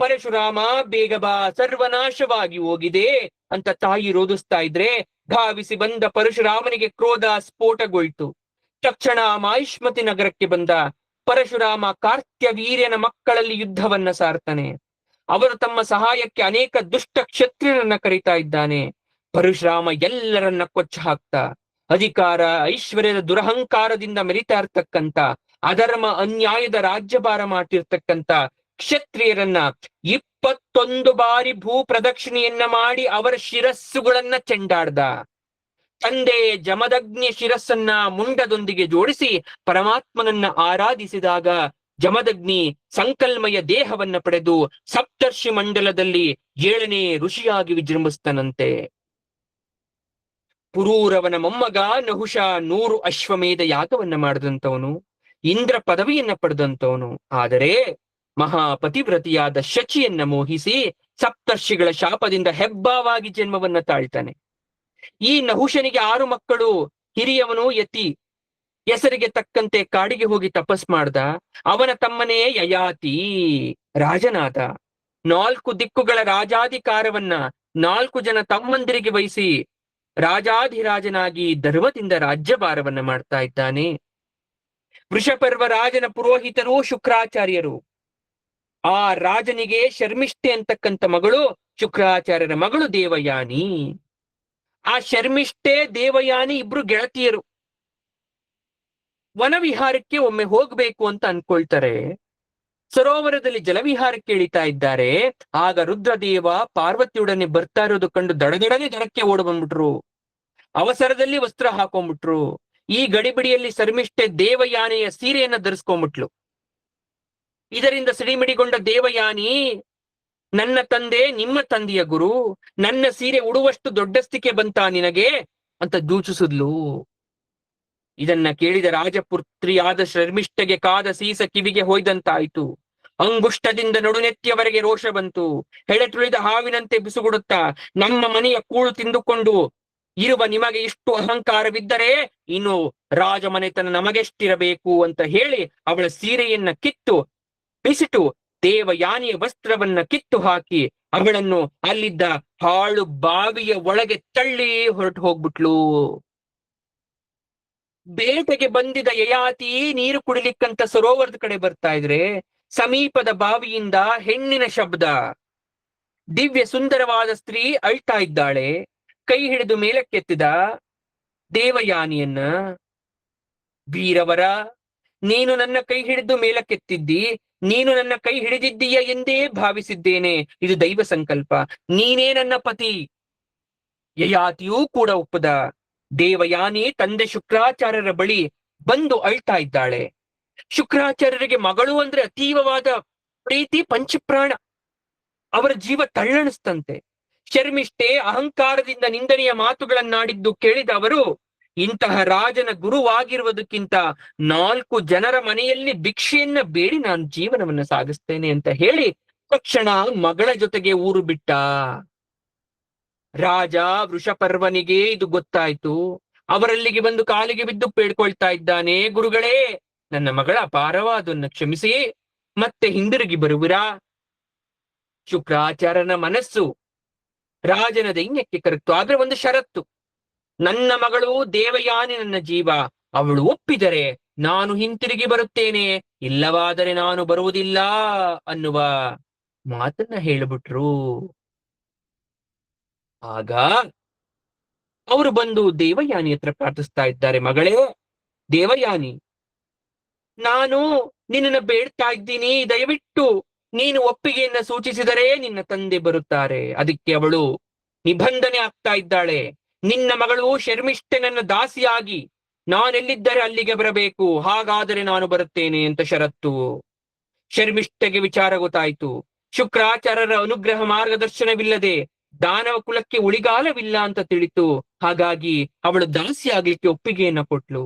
ಪರಶುರಾಮ ಬೇಗ ಬಾ, ಸರ್ವನಾಶವಾಗಿ ಹೋಗಿದೆ ಅಂತ ತಾಯಿ ರೋಧಿಸ್ತಾ ಇದ್ರೆ ಧಾವಿಸಿ ಬಂದ ಪರಶುರಾಮನಿಗೆ ಕ್ರೋಧ ಸ್ಫೋಟಗೊಳ್ತು. ತಕ್ಷಣ ಮಾಹಿಷ್ಮತಿ ನಗರಕ್ಕೆ ಬಂದ ಪರಶುರಾಮ ಕಾರ್ತ್ಯವೀರ್ಯನ ಮಕ್ಕಳಲ್ಲಿ ಯುದ್ಧವನ್ನ ಸಾರ್ತಾನೆ. ಅವರು ತಮ್ಮ ಸಹಾಯಕ್ಕೆ ಅನೇಕ ದುಷ್ಟ ಕ್ಷತ್ರಿಯರನ್ನ ಕರೀತಾ ಇದ್ದಾನೆ. ಪರಶುರಾಮ ಎಲ್ಲರನ್ನ ಕೊಚ್ಚ ಹಾಕ್ತಾ, ಅಧಿಕಾರ ಐಶ್ವರ್ಯದ ದುರಹಂಕಾರದಿಂದ ಮೆರಿತಾ ಇರ್ತಕ್ಕಂಥ, ಅಧರ್ಮ ಅನ್ಯಾಯದ ರಾಜ್ಯಭಾರ ಮಾಡ್ತಿರ್ತಕ್ಕಂಥ ಕ್ಷತ್ರಿಯರನ್ನ 21 ಬಾರಿ ಭೂ ಪ್ರದಕ್ಷಿಣೆಯನ್ನ ಮಾಡಿ ಅವರ ಶಿರಸ್ಸುಗಳನ್ನ ಚೆಂಡಾಡ್ದ. ತಂದೆ ಜಮದಗ್ನಿಯ ಶಿರಸ್ಸನ್ನ ಮುಂಡದೊಂದಿಗೆ ಜೋಡಿಸಿ ಪರಮಾತ್ಮನನ್ನ ಆರಾಧಿಸಿದಾಗ ಜಮದಗ್ನಿ ಸಂಕಲ್ಮಯ ದೇಹವನ್ನ ಪಡೆದು ಸಪ್ತರ್ಷಿ ಮಂಡಲದಲ್ಲಿ 7ನೇ ಋಷಿಯಾಗಿ ವಿಜೃಂಭಿಸ್ತನಂತೆ. ಪುರೂರವನ ಮೊಮ್ಮಗ ನಹುಷ 100 ಅಶ್ವಮೇಧ ಯಾಗವನ್ನ ಮಾಡಿದಂತವನು, ಇಂದ್ರ ಪದವಿಯನ್ನ ಪಡೆದಂತವನು. ಆದರೆ ಮಹಾಪತಿವ್ರತಿಯಾದ ಶಚಿಯನ್ನ ಮೋಹಿಸಿ ಸಪ್ತರ್ಷಿಗಳ ಶಾಪದಿಂದ ಹೆಬ್ಬಾವಾಗಿ ಜನ್ಮವನ್ನ ತಾಳ್ತಾನೆ. ಈ ನಹುಷನಿಗೆ 6 ಮಕ್ಕಳು. ಹಿರಿಯವನು ಯತಿ, ಹೆಸರಿಗೆ ತಕ್ಕಂತೆ ಕಾಡಿಗೆ ಹೋಗಿ ತಪಸ್ ಮಾಡ್ದ. ಅವನ ತಮ್ಮನೇ ಯಯಾತಿ ರಾಜನಾದ. 4 ದಿಕ್ಕುಗಳ ರಾಜಾಧಿಕಾರವನ್ನ 4 ಜನ ತಮ್ಮಂದಿರಿಗೆ ವಹಿಸಿ ರಾಜಾಧಿರಾಜನಾಗಿ ಧರ್ಮದಿಂದ ರಾಜ್ಯಭಾರವನ್ನ ಮಾಡ್ತಾ ಇದ್ದಾನೆ. ವೃಷಪರ್ವ ರಾಜನ ಪುರೋಹಿತರು ಶುಕ್ರಾಚಾರ್ಯರು. ಆ ರಾಜನಿಗೆ ಶರ್ಮಿಷ್ಠೆ ಅಂತಕ್ಕಂಥ ಮಗಳು, ಶುಕ್ರಾಚಾರ್ಯರ ಮಗಳು ದೇವಯಾನಿ. ಆ ಶರ್ಮಿಷ್ಠೆ ದೇವಯಾನಿ ಇಬ್ರು ಗೆಳತಿಯರು. ವನವಿಹಾರಕ್ಕೆ ಒಮ್ಮೆ ಹೋಗ್ಬೇಕು ಅಂತ ಅನ್ಕೊಳ್ತಾರೆ. ಸರೋವರದಲ್ಲಿ ಜಲವಿಹಾರಕ್ಕೆ ಇಳಿತಾ ಇದ್ದಾರೆ. ಆಗ ರುದ್ರದೇವ ಪಾರ್ವತಿಯೊಡನೆ ಬರ್ತಾ ಇರೋದು ಕಂಡು ದಡದಡನೆ ದಡಕ್ಕೆ ಓಡ ಬಂದ್ಬಿಟ್ರು. ಅವಸರದಲ್ಲಿ ವಸ್ತ್ರ ಹಾಕೊಂಡ್ಬಿಟ್ರು. ಈ ಗಡಿಬಿಡಿಯಲ್ಲಿ ಶರ್ಮಿಷ್ಠೆ ದೇವಯಾನಿಯ ಸೀರೆಯನ್ನ ಧರಿಸ್ಕೊಂಡ್ಬಿಟ್ಲು. ಇದರಿಂದ ಸಿಡಿಮಿಡಿಗೊಂಡ ದೇವಯಾನಿ, ನನ್ನ ತಂದೆ ನಿಮ್ಮ ತಂದೆಯ ಗುರು, ನನ್ನ ಸೀರೆ ಉಡುವಷ್ಟು ದೊಡ್ಡಸ್ತಿಕೆ ಬಂತ ನಿನಗೆ ಅಂತ ದೂಚಿಸಿದ್ಲು. ಇದನ್ನ ಕೇಳಿದ ರಾಜಪುತ್ರಿಯಾದ ಶರ್ಮಿಷ್ಠೆಗೆ ಕಾದ ಸೀಸ ಕಿವಿಗೆ ಹೊಯ್ದಂತಾಯ್ತು. ಅಂಗುಷ್ಟದಿಂದ ನಡುನೆತ್ತಿಯವರೆಗೆ ರೋಷ ಬಂತು. ಹೆಡೆತುಳಿದ ಹಾವಿನಂತೆ ಬಿಸುಗುಡುತ್ತಾ, ನಮ್ಮ ಮನೆಯ ಕೂಳು ತಿಂದುಕೊಂಡು ಇರುವ ನಿಮಗೆ ಇಷ್ಟು ಅಹಂಕಾರವಿದ್ದರೆ ಇನ್ನು ರಾಜಮನೆತನ ನಮಗೆಷ್ಟಿರಬೇಕು ಅಂತ ಹೇಳಿ ಅವಳ ಸೀರೆಯನ್ನ ಕಿತ್ತು ಬಿಸಿಟು ದೇವಯಾನಿಯ ವಸ್ತ್ರವನ್ನ ಕಿತ್ತು ಹಾಕಿ ಅವಳನ್ನು ಅಲ್ಲಿದ್ದ ಹಾಳು ಬಾವಿಯ ಒಳಗೆ ತಳ್ಳಿ ಹೊರಟು ಹೋಗ್ಬಿಟ್ಲು. ಬೇಟೆಗೆ ಬಂದಿದ ಯಯಾತಿ ನೀರು ಕುಡಿಲಿಕ್ಕಂತ ಸರೋವರದ ಕಡೆ ಬರ್ತಾ ಇದ್ರೆ ಸಮೀಪದ ಬಾವಿಯಿಂದ ಹೆಣ್ಣಿನ ಶಬ್ದ. ದಿವ್ಯ ಸುಂದರವಾದ ಸ್ತ್ರೀ ಅಳ್ತಾ ಇದ್ದಾಳೆ. ಕೈ ಹಿಡಿದು ಮೇಲಕ್ಕೆತ್ತಿದ ದೇವಯಾನಿಯನ್ನ, ವೀರವರ, ನೀನು ನನ್ನ ಕೈ ಹಿಡಿದು ಮೇಲಕ್ಕೆತ್ತಿದ್ದಿ, ನೀನು ನನ್ನ ಕೈ ಹಿಡಿದಿದ್ದೀಯ ಎಂದೇ ಭಾವಿಸಿದ್ದೇನೆ. ಇದು ದೈವ ಸಂಕಲ್ಪ, ನೀನೇ ನನ್ನ ಪತಿ. ಯಯಾತಿಯೂ ಕೂಡ ಒಪ್ಪದ. ದೇವಯಾನಿ ತಂದೆ ಶುಕ್ರಾಚಾರ್ಯರ ಬಳಿ ಬಂದು ಅಳ್ತಾ ಇದ್ದಾಳೆ. ಶುಕ್ರಾಚಾರ್ಯರಿಗೆ ಮಗಳು ಅಂದ್ರೆ ಅತೀವವಾದ ಪ್ರೀತಿ, ಪಂಚಪ್ರಾಣ. ಅವರ ಜೀವ ತಳ್ಳಣಿಸ್ತಂತೆ. ಶರ್ಮಿಷ್ಠೆ ಅಹಂಕಾರದಿಂದ ನಿಂದನೆಯ ಮಾತುಗಳನ್ನಾಡಿದ್ದು ಕೇಳಿದ ಅವರು, ಇಂತಹ ರಾಜನ ಗುರುವಾಗಿರುವುದಕ್ಕಿಂತ 4 ಜನರ ಮನೆಯಲ್ಲಿ ಭಿಕ್ಷೆಯನ್ನ ಬೇಡಿ ನಾನು ಜೀವನವನ್ನ ಸಾಗಿಸ್ತೇನೆ ಅಂತ ಹೇಳಿ ತಕ್ಷಣ ಮಗಳ ಜೊತೆಗೆ ಊರು ಬಿಟ್ಟ. ರಾಜ ವೃಷಪರ್ವನಿಗೆ ಇದು ಗೊತ್ತಾಯ್ತು. ಅವರಲ್ಲಿಗೆ ಬಂದು ಕಾಲಿಗೆ ಬಿದ್ದು ಬೇಡ್ಕೊಳ್ತಾ ಇದ್ದಾನೆ, ಗುರುಗಳೇ, ನನ್ನ ಮಗಳ ಅಪಾರವಾದನ್ನ ಕ್ಷಮಿಸಿ ಮತ್ತೆ ಹಿಂದಿರುಗಿ ಬರುವಿರಾ? ಶುಕ್ರಾಚಾರ್ಯನ ಮನಸ್ಸು ರಾಜನ ದೈನ್ಯಕ್ಕೆ ಕರೆಕ್ತು. ಆದ್ರೆ ಒಂದು ಷರತ್ತು, ನನ್ನ ಮಗಳು ದೇವಯಾನಿ ನನ್ನ ಜೀವ, ಅವಳು ಒಪ್ಪಿದರೆ ನಾನು ಹಿಂತಿರುಗಿ ಬರುತ್ತೇನೆ, ಇಲ್ಲವಾದರೆ ನಾನು ಬರುವುದಿಲ್ಲ ಅನ್ನುವ ಮಾತನ್ನ ಹೇಳಿಬಿಟ್ರು. ಆಗ ಅವರು ಬಂದು ದೇವಯಾನಿ ಹತ್ರ ಪ್ರಾರ್ಥಿಸ್ತಾ ಇದ್ದಾರೆ, ಮಗಳೇ ದೇವಯಾನಿ, ನಾನು ನಿನ್ನನ್ನ ಬೇಡ್ತಾ ಇದ್ದೀನಿ, ದಯವಿಟ್ಟು ನೀನು ಒಪ್ಪಿಗೆಯನ್ನ ಸೂಚಿಸಿದರೆ ನಿನ್ನ ತಂದೆ ಬರುತ್ತಾರೆ. ಅದಕ್ಕೆ ಅವಳು ನಿಬಂಧನೆ ಆಗ್ತಾ ಇದ್ದಾಳೆ, ನಿನ್ನ ಮಗಳು ಶರ್ಮಿಷ್ಠೆ ನನ್ನ ದಾಸಿಯಾಗಿ ನಾನೆಲ್ಲಿದ್ದರೆ ಅಲ್ಲಿಗೆ ಬರಬೇಕು, ಹಾಗಾದರೆ ನಾನು ಬರುತ್ತೇನೆ ಅಂತ ಷರತ್ತು. ಶರ್ಮಿಷ್ಠೆಗೆ ವಿಚಾರ ಗೊತ್ತಾಯ್ತು. ಶುಕ್ರಾಚಾರ್ಯರ ಅನುಗ್ರಹ ಮಾರ್ಗದರ್ಶನವಿಲ್ಲದೆ ದಾನವ ಕುಲಕ್ಕೆ ಉಳಿಗಾಲವಿಲ್ಲ ಅಂತ ತಿಳಿತು. ಹಾಗಾಗಿ ಅವಳು ದಾಸಿ ಆಗ್ಲಿಕ್ಕೆ ಒಪ್ಪಿಗೆಯನ್ನ ಕೊಟ್ಲು.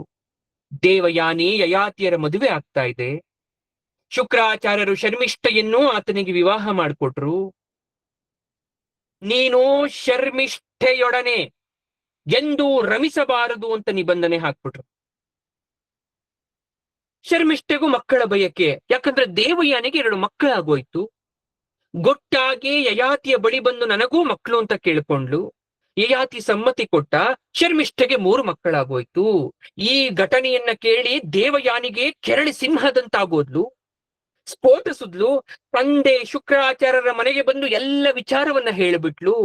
ದೇವಯಾನಿ ಯಯಾತಿಯರ ಮದುವೆ ಆಗ್ತಾ ಇದೆ. ಶುಕ್ರಾಚಾರ್ಯರು ಶರ್ಮಿಷ್ಠೆಯನ್ನು ಆತನಿಗೆ ವಿವಾಹ ಮಾಡಿಕೊಟ್ರು. ನೀನು ಶರ್ಮಿಷ್ಠೆಯೊಡನೆ ಎಂದು ರಮಿಸಬಾರದು ಅಂತ ನಿಬಂಧನೆ ಹಾಕ್ಬಿಟ್ರು. ಶರ್ಮಿಷ್ಠೆಗೂ ಮಕ್ಕಳ ಬಯಕೆ, ಯಾಕಂದ್ರೆ ದೇವಯಾನಿಗೆ 2 ಮಕ್ಕಳಾಗೋಯ್ತು. ಗೊಟ್ಟಾಗಿ ಯಯಾತಿಯ ಬಳಿ ಬಂದು ನನಗೂ ಮಕ್ಕಳು ಅಂತ ಕೇಳ್ಕೊಂಡ್ಲು. ಯಯಾತಿ ಸಮ್ಮತಿ ಕೊಟ್ಟ. ಶರ್ಮಿಷ್ಠೆಗೆ 3 ಮಕ್ಕಳಾಗೋಯ್ತು. ಈ ಘಟನೆಯನ್ನ ಕೇಳಿ ದೇವಯಾನಿಗೆ ಕೆರಳಿ ಸಿಂಹದಂತಾಗೋದ್ಲು, ಸ್ಫೋಟಿಸಿದ್ಲು. ತಂದೆ ಶುಕ್ರಾಚಾರ್ಯರ ಮನೆಗೆ ಬಂದು ಎಲ್ಲ ವಿಚಾರವನ್ನ ಹೇಳಿಬಿಟ್ಲು.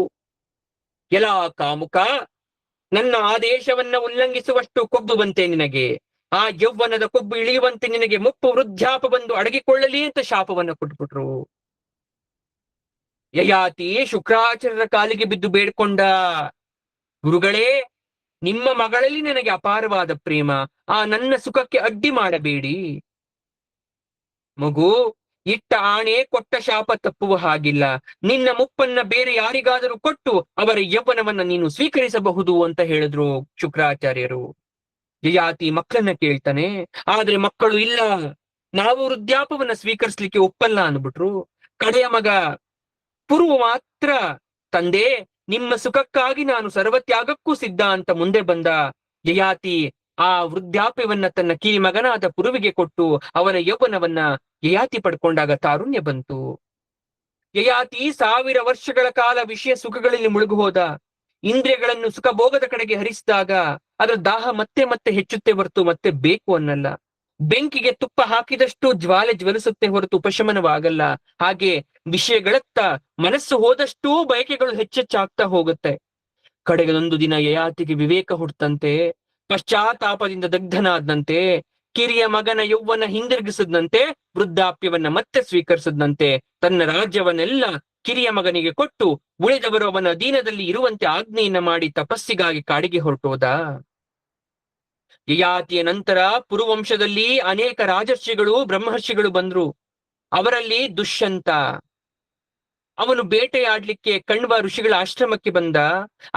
ಎಲ್ಲಾ ಕಾಮುಕ, ನನ್ನ ಆದೇಶವನ್ನ ಉಲ್ಲಂಘಿಸುವಷ್ಟು ಕೊಬ್ಬು ಬಂತೆ ನಿನಗೆ, ಆ ಯೌವನದ ಕೊಬ್ಬು ಇಳಿಯುವಂತೆ ನಿನಗೆ ಮುಪ್ಪು ವೃದ್ಧಾಪ ಬಂದು ಅಡಗಿಕೊಳ್ಳಲಿ ಅಂತ ಶಾಪವನ್ನ ಕೊಟ್ಬಿಟ್ರು. ಯಯಾತಿ ಶುಕ್ರಾಚಾರ್ಯರ ಕಾಲಿಗೆ ಬಿದ್ದು ಬೇಡ್ಕೊಂಡ, ಗುರುಗಳೇ, ನಿಮ್ಮ ಮಗಳಲ್ಲಿ ನನಗೆ ಅಪಾರವಾದ ಪ್ರೇಮ, ಆ ನನ್ನ ಸುಖಕ್ಕೆ ಅಡ್ಡಿ ಮಾಡಬೇಡಿ. ಮಗು, ಇಟ್ಟ ಆಣೆ ಕೊಟ್ಟ ಶಾಪ ತಪ್ಪುವ ಹಾಗಿಲ್ಲ. ನಿನ್ನ ಮುಪ್ಪನ್ನ ಬೇರೆ ಯಾರಿಗಾದರೂ ಕೊಟ್ಟು ಅವರ ಯೌವನವನ್ನ ನೀನು ಸ್ವೀಕರಿಸಬಹುದು ಅಂತ ಹೇಳಿದ್ರು ಶುಕ್ರಾಚಾರ್ಯರು. ಯಯಾತಿ ಮಕ್ಕಳನ್ನ ಕೇಳ್ತಾನೆ, ಆದ್ರೆ ಮಕ್ಕಳು ಇಲ್ಲ, ನಾವು ವೃದ್ಧಾಪವನ್ನ ಸ್ವೀಕರಿಸ್ಲಿಕ್ಕೆ ಒಪ್ಪಲ್ಲ ಅಂದ್ಬಿಟ್ರು. ಕಡೆಯ ಮಗ ಪುರು ಮಾತ್ರ, ತಂದೆ, ನಿಮ್ಮ ಸುಖಕ್ಕಾಗಿ ನಾನು ಸರ್ವತ್ಯಾಗಕ್ಕೂ ಸಿದ್ಧ ಅಂತ ಮುಂದೆ ಬಂದ. ಯಯಾತಿ ಆ ವೃದ್ಧಾಪ್ಯವನ್ನ ತನ್ನ ಕಿರಿ ಮಗನಾದ ಪುರುವಿಗೆ ಕೊಟ್ಟು ಅವನ ಯೌವನವನ್ನ ಯಯಾತಿ ಪಡ್ಕೊಂಡಾಗ ತಾರುಣ್ಯ ಬಂತು. ಯಯಾತಿ 1000 ವರ್ಷಗಳ ಕಾಲ ವಿಷಯ ಸುಖಗಳಲ್ಲಿ ಮುಳುಗು ಹೋದ. ಇಂದ್ರಿಯಗಳನ್ನು ಸುಖಭೋಗದ ಕಡೆಗೆ ಹರಿಸಿದಾಗ ಅದರ ದಾಹ ಮತ್ತೆ ಮತ್ತೆ ಹೆಚ್ಚುತ್ತೆ ಹೊರತು ಮತ್ತೆ ಬೇಕು ಅನ್ನಲ್ಲ. ಬೆಂಕಿಗೆ ತುಪ್ಪ ಹಾಕಿದಷ್ಟು ಜ್ವಾಲೆ ಜ್ವಲಿಸುತ್ತೆ ಹೊರತು ಉಪಶಮನವಾಗಲ್ಲ. ಹಾಗೆ ವಿಷಯಗಳತ್ತ ಮನಸ್ಸು ಹೋದಷ್ಟೂ ಬಯಕೆಗಳು ಹೆಚ್ಚೆಚ್ಚಾಗ್ತಾ ಹೋಗುತ್ತೆ. ಕಡೆಗೊಂದು ದಿನ ಯಯಾತಿಗೆ ವಿವೇಕ ಹುಟ್ಟಂತೆ, ಪಶ್ಚಾತ್ತಾಪದಿಂದ ದಗ್ಧನಾದಂತೆ, ಕಿರಿಯ ಮಗನ ಯೌವನ ಹಿಂದಿರುಗಿಸದಂತೆ, ವೃದ್ಧಾಪ್ಯವನ್ನ ಮತ್ತೆ ಸ್ವೀಕರಿಸದಂತೆ, ತನ್ನ ರಾಜ್ಯವನ್ನೆಲ್ಲ ಕಿರಿಯ ಮಗನಿಗೆ ಕೊಟ್ಟು ಉಳಿದವರು ಅವನ ಅಧೀನದಲ್ಲಿ ಇರುವಂತೆ ಆಜ್ಞೆಯನ್ನ ಮಾಡಿ ತಪಸ್ಸಿಗಾಗಿ ಕಾಡಿಗೆ ಹೊರಟೋದ. ಯಯಾತಿಯ ನಂತರ ಪುರುವಂಶದಲ್ಲಿ ಅನೇಕ ರಾಜರ್ಷಿಗಳು ಬ್ರಹ್ಮರ್ಷಿಗಳು ಬಂದ್ರು. ಅವರಲ್ಲಿ ದುಷ್ಯಂತ, ಅವನು ಬೇಟೆಯಾಡ್ಲಿಕ್ಕೆ ಕಣ್ವ ಋಷಿಗಳ ಆಶ್ರಮಕ್ಕೆ ಬಂದ.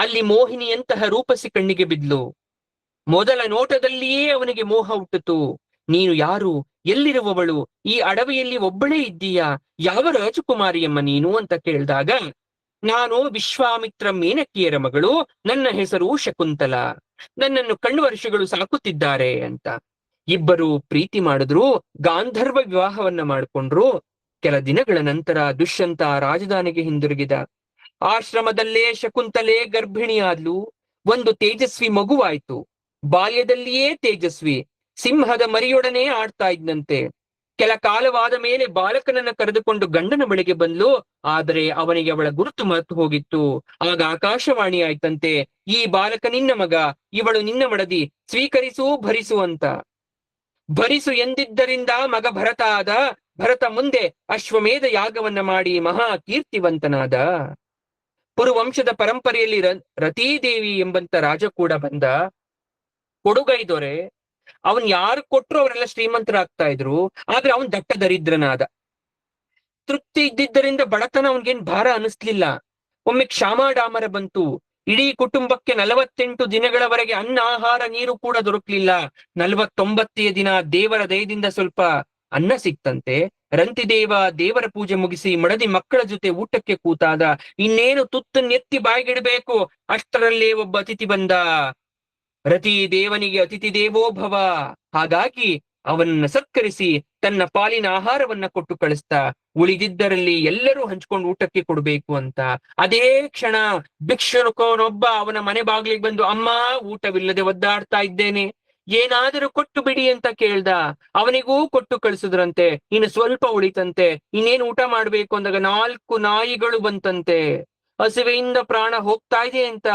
ಅಲ್ಲಿ ಮೋಹಿನಿಯಂತಹ ರೂಪಸಿ ಕಣ್ಣಿಗೆ ಬಿದ್ಲು. ಮೊದಲ ನೋಟದಲ್ಲಿಯೇ ಅವನಿಗೆ ಮೋಹ ಹುಟ್ಟಿತು. ನೀನು ಯಾರು, ಎಲ್ಲಿರುವವಳು, ಈ ಅಡವಿಯಲ್ಲಿ ಒಬ್ಬಳೇ ಇದ್ದೀಯಾ, ಯಾವ ರಾಜಕುಮಾರಿಯಮ್ಮ ನೀನು ಅಂತ ಕೇಳಿದಾಗ, ನಾನು ವಿಶ್ವಾಮಿತ್ರ ಮೇನಕಿಯರ ಮಗಳು, ನನ್ನ ಹೆಸರು ಶಕುಂತಲ, ನನ್ನನ್ನು ಕಣ್ವ ಋಷಿಗಳು ಸಾಕುತ್ತಿದ್ದಾರೆ ಅಂತ. ಇಬ್ಬರು ಪ್ರೀತಿ ಮಾಡಿದ್ರು, ಗಾಂಧರ್ವ ವಿವಾಹವನ್ನ ಮಾಡಿಕೊಂಡ್ರು. ಕೆಲ ದಿನಗಳ ನಂತರ ದುಷ್ಯಂತ ರಾಜಧಾನಿಗೆ ಹಿಂದಿರುಗಿದ. ಆಶ್ರಮದಲ್ಲೇ ಶಕುಂತಲೆ ಗರ್ಭಿಣಿಯಾದ್ಲು. ಒಂದು ತೇಜಸ್ವಿ ಮಗುವಾಯ್ತು. ಬಾಲ್ಯದಲ್ಲಿಯೇ ತೇಜಸ್ವಿ, ಸಿಂಹದ ಮರಿಯೊಡನೆ ಆಡ್ತಾ ಇದ್ದಂತೆ. ಕೆಲ ಕಾಲವಾದ ಮೇಲೆ ಬಾಲಕನನ್ನ ಕರೆದುಕೊಂಡು ಗಂಡನ ಬಳಿಗೆ ಬಂದ್ಲು. ಆದರೆ ಅವನಿಗೆ ಅವಳ ಗುರುತು ಮರೆತು ಹೋಗಿತ್ತು. ಆಗ ಆಕಾಶವಾಣಿ ಆಯ್ತಂತೆ, ಈ ಬಾಲಕ ನಿನ್ನ ಮಗ, ಇವಳು ನಿನ್ನ ಮಡದಿ, ಸ್ವೀಕರಿಸು ಭರಿಸು ಅಂತ. ಭರಿಸು ಎಂದಿದ್ದರಿಂದ ಮಗ ಭರತ ಆದ. ಭರತ ಮುಂದೆ ಅಶ್ವಮೇಧ ಯಾಗವನ್ನ ಮಾಡಿ ಮಹಾ ಕೀರ್ತಿವಂತನಾದ. ಪುರುವಂಶದ ಪರಂಪರೆಯಲ್ಲಿ ರತೀದೇವಿ ಎಂಬಂತ ರಾಜ ಕೂಡ ಬಂದ. ಕೊಡುಗೈ ದೊರೆ. ಅವನ್ ಯಾರು ಕೊಟ್ರು ಅವರೆಲ್ಲ ಶ್ರೀಮಂತರಾಗ್ತಾ ಇದ್ರು. ಆದ್ರೆ ಅವನ್ ದಟ್ಟ ದರಿದ್ರನಾದ. ತೃಪ್ತಿ ಇದ್ದಿದ್ದರಿಂದ ಬಡತನ ಅವನ್ಗೇನ್ ಭಾರ ಅನಿಸ್ಲಿಲ್ಲ. ಒಮ್ಮೆ ಕ್ಷಾಮಾಡಾಮರ ಬಂತು. ಇಡೀ ಕುಟುಂಬಕ್ಕೆ 48 ದಿನಗಳವರೆಗೆ ಅನ್ನ, ಆಹಾರ, ನೀರು ಕೂಡ ದೊರಕಲಿಲ್ಲ. 49ನೇ ದಿನ ದೇವರ ದಯದಿಂದ ಸ್ವಲ್ಪ ಅನ್ನ ಸಿಕ್ತಂತೆ. ರಂತಿದೇವ ದೇವರ ಪೂಜೆ ಮುಗಿಸಿ ಮಡದಿ ಮಕ್ಕಳ ಜೊತೆ ಊಟಕ್ಕೆ ಕೂತಾದ. ಇನ್ನೇನು ತುತ್ತನ್ನೆತ್ತಿ ಬಾಯಿಗಿಡಬೇಕು, ಅಷ್ಟರಲ್ಲೇ ಒಬ್ಬ ಅತಿಥಿ ಬಂದ. ರತಿ ದೇವನಿಗೆ ಅತಿಥಿ ದೇವೋ ಭವ. ಹಾಗಾಗಿ ಅವನನ್ನ ಸತ್ಕರಿಸಿ ತನ್ನ ಪಾಲಿನ ಆಹಾರವನ್ನ ಕೊಟ್ಟು ಕಳಿಸ್ತಾ, ಉಳಿದಿದ್ದರಲ್ಲಿ ಎಲ್ಲರೂ ಹಂಚ್ಕೊಂಡು ಊಟಕ್ಕೆ ಕೊಡ್ಬೇಕು ಅಂತ. ಅದೇ ಕ್ಷಣ ಭಿಕ್ಷುಕನೊಬ್ಬ ಅವನ ಮನೆ ಬಾಗಿಲಿಗೆ ಬಂದು, ಅಮ್ಮ, ಊಟವಿಲ್ಲದೆ ಒದ್ದಾಡ್ತಾ ಇದ್ದೇನೆ, ಏನಾದರೂ ಕೊಟ್ಟು ಬಿಡಿ ಅಂತ ಕೇಳ್ದ. ಅವನಿಗೂ ಕೊಟ್ಟು ಕಳಿಸಿದ್ರಂತೆ. ಇನ್ನು ಸ್ವಲ್ಪ ಉಳಿತಂತೆ. ಇನ್ನೇನು ಊಟ ಮಾಡ್ಬೇಕು ಅಂದಾಗ 4 ನಾಯಿಗಳು ಬಂತಂತೆ. ಹಸಿವೆಯಿಂದ ಪ್ರಾಣ ಹೋಗ್ತಾ ಇದೆ ಅಂತ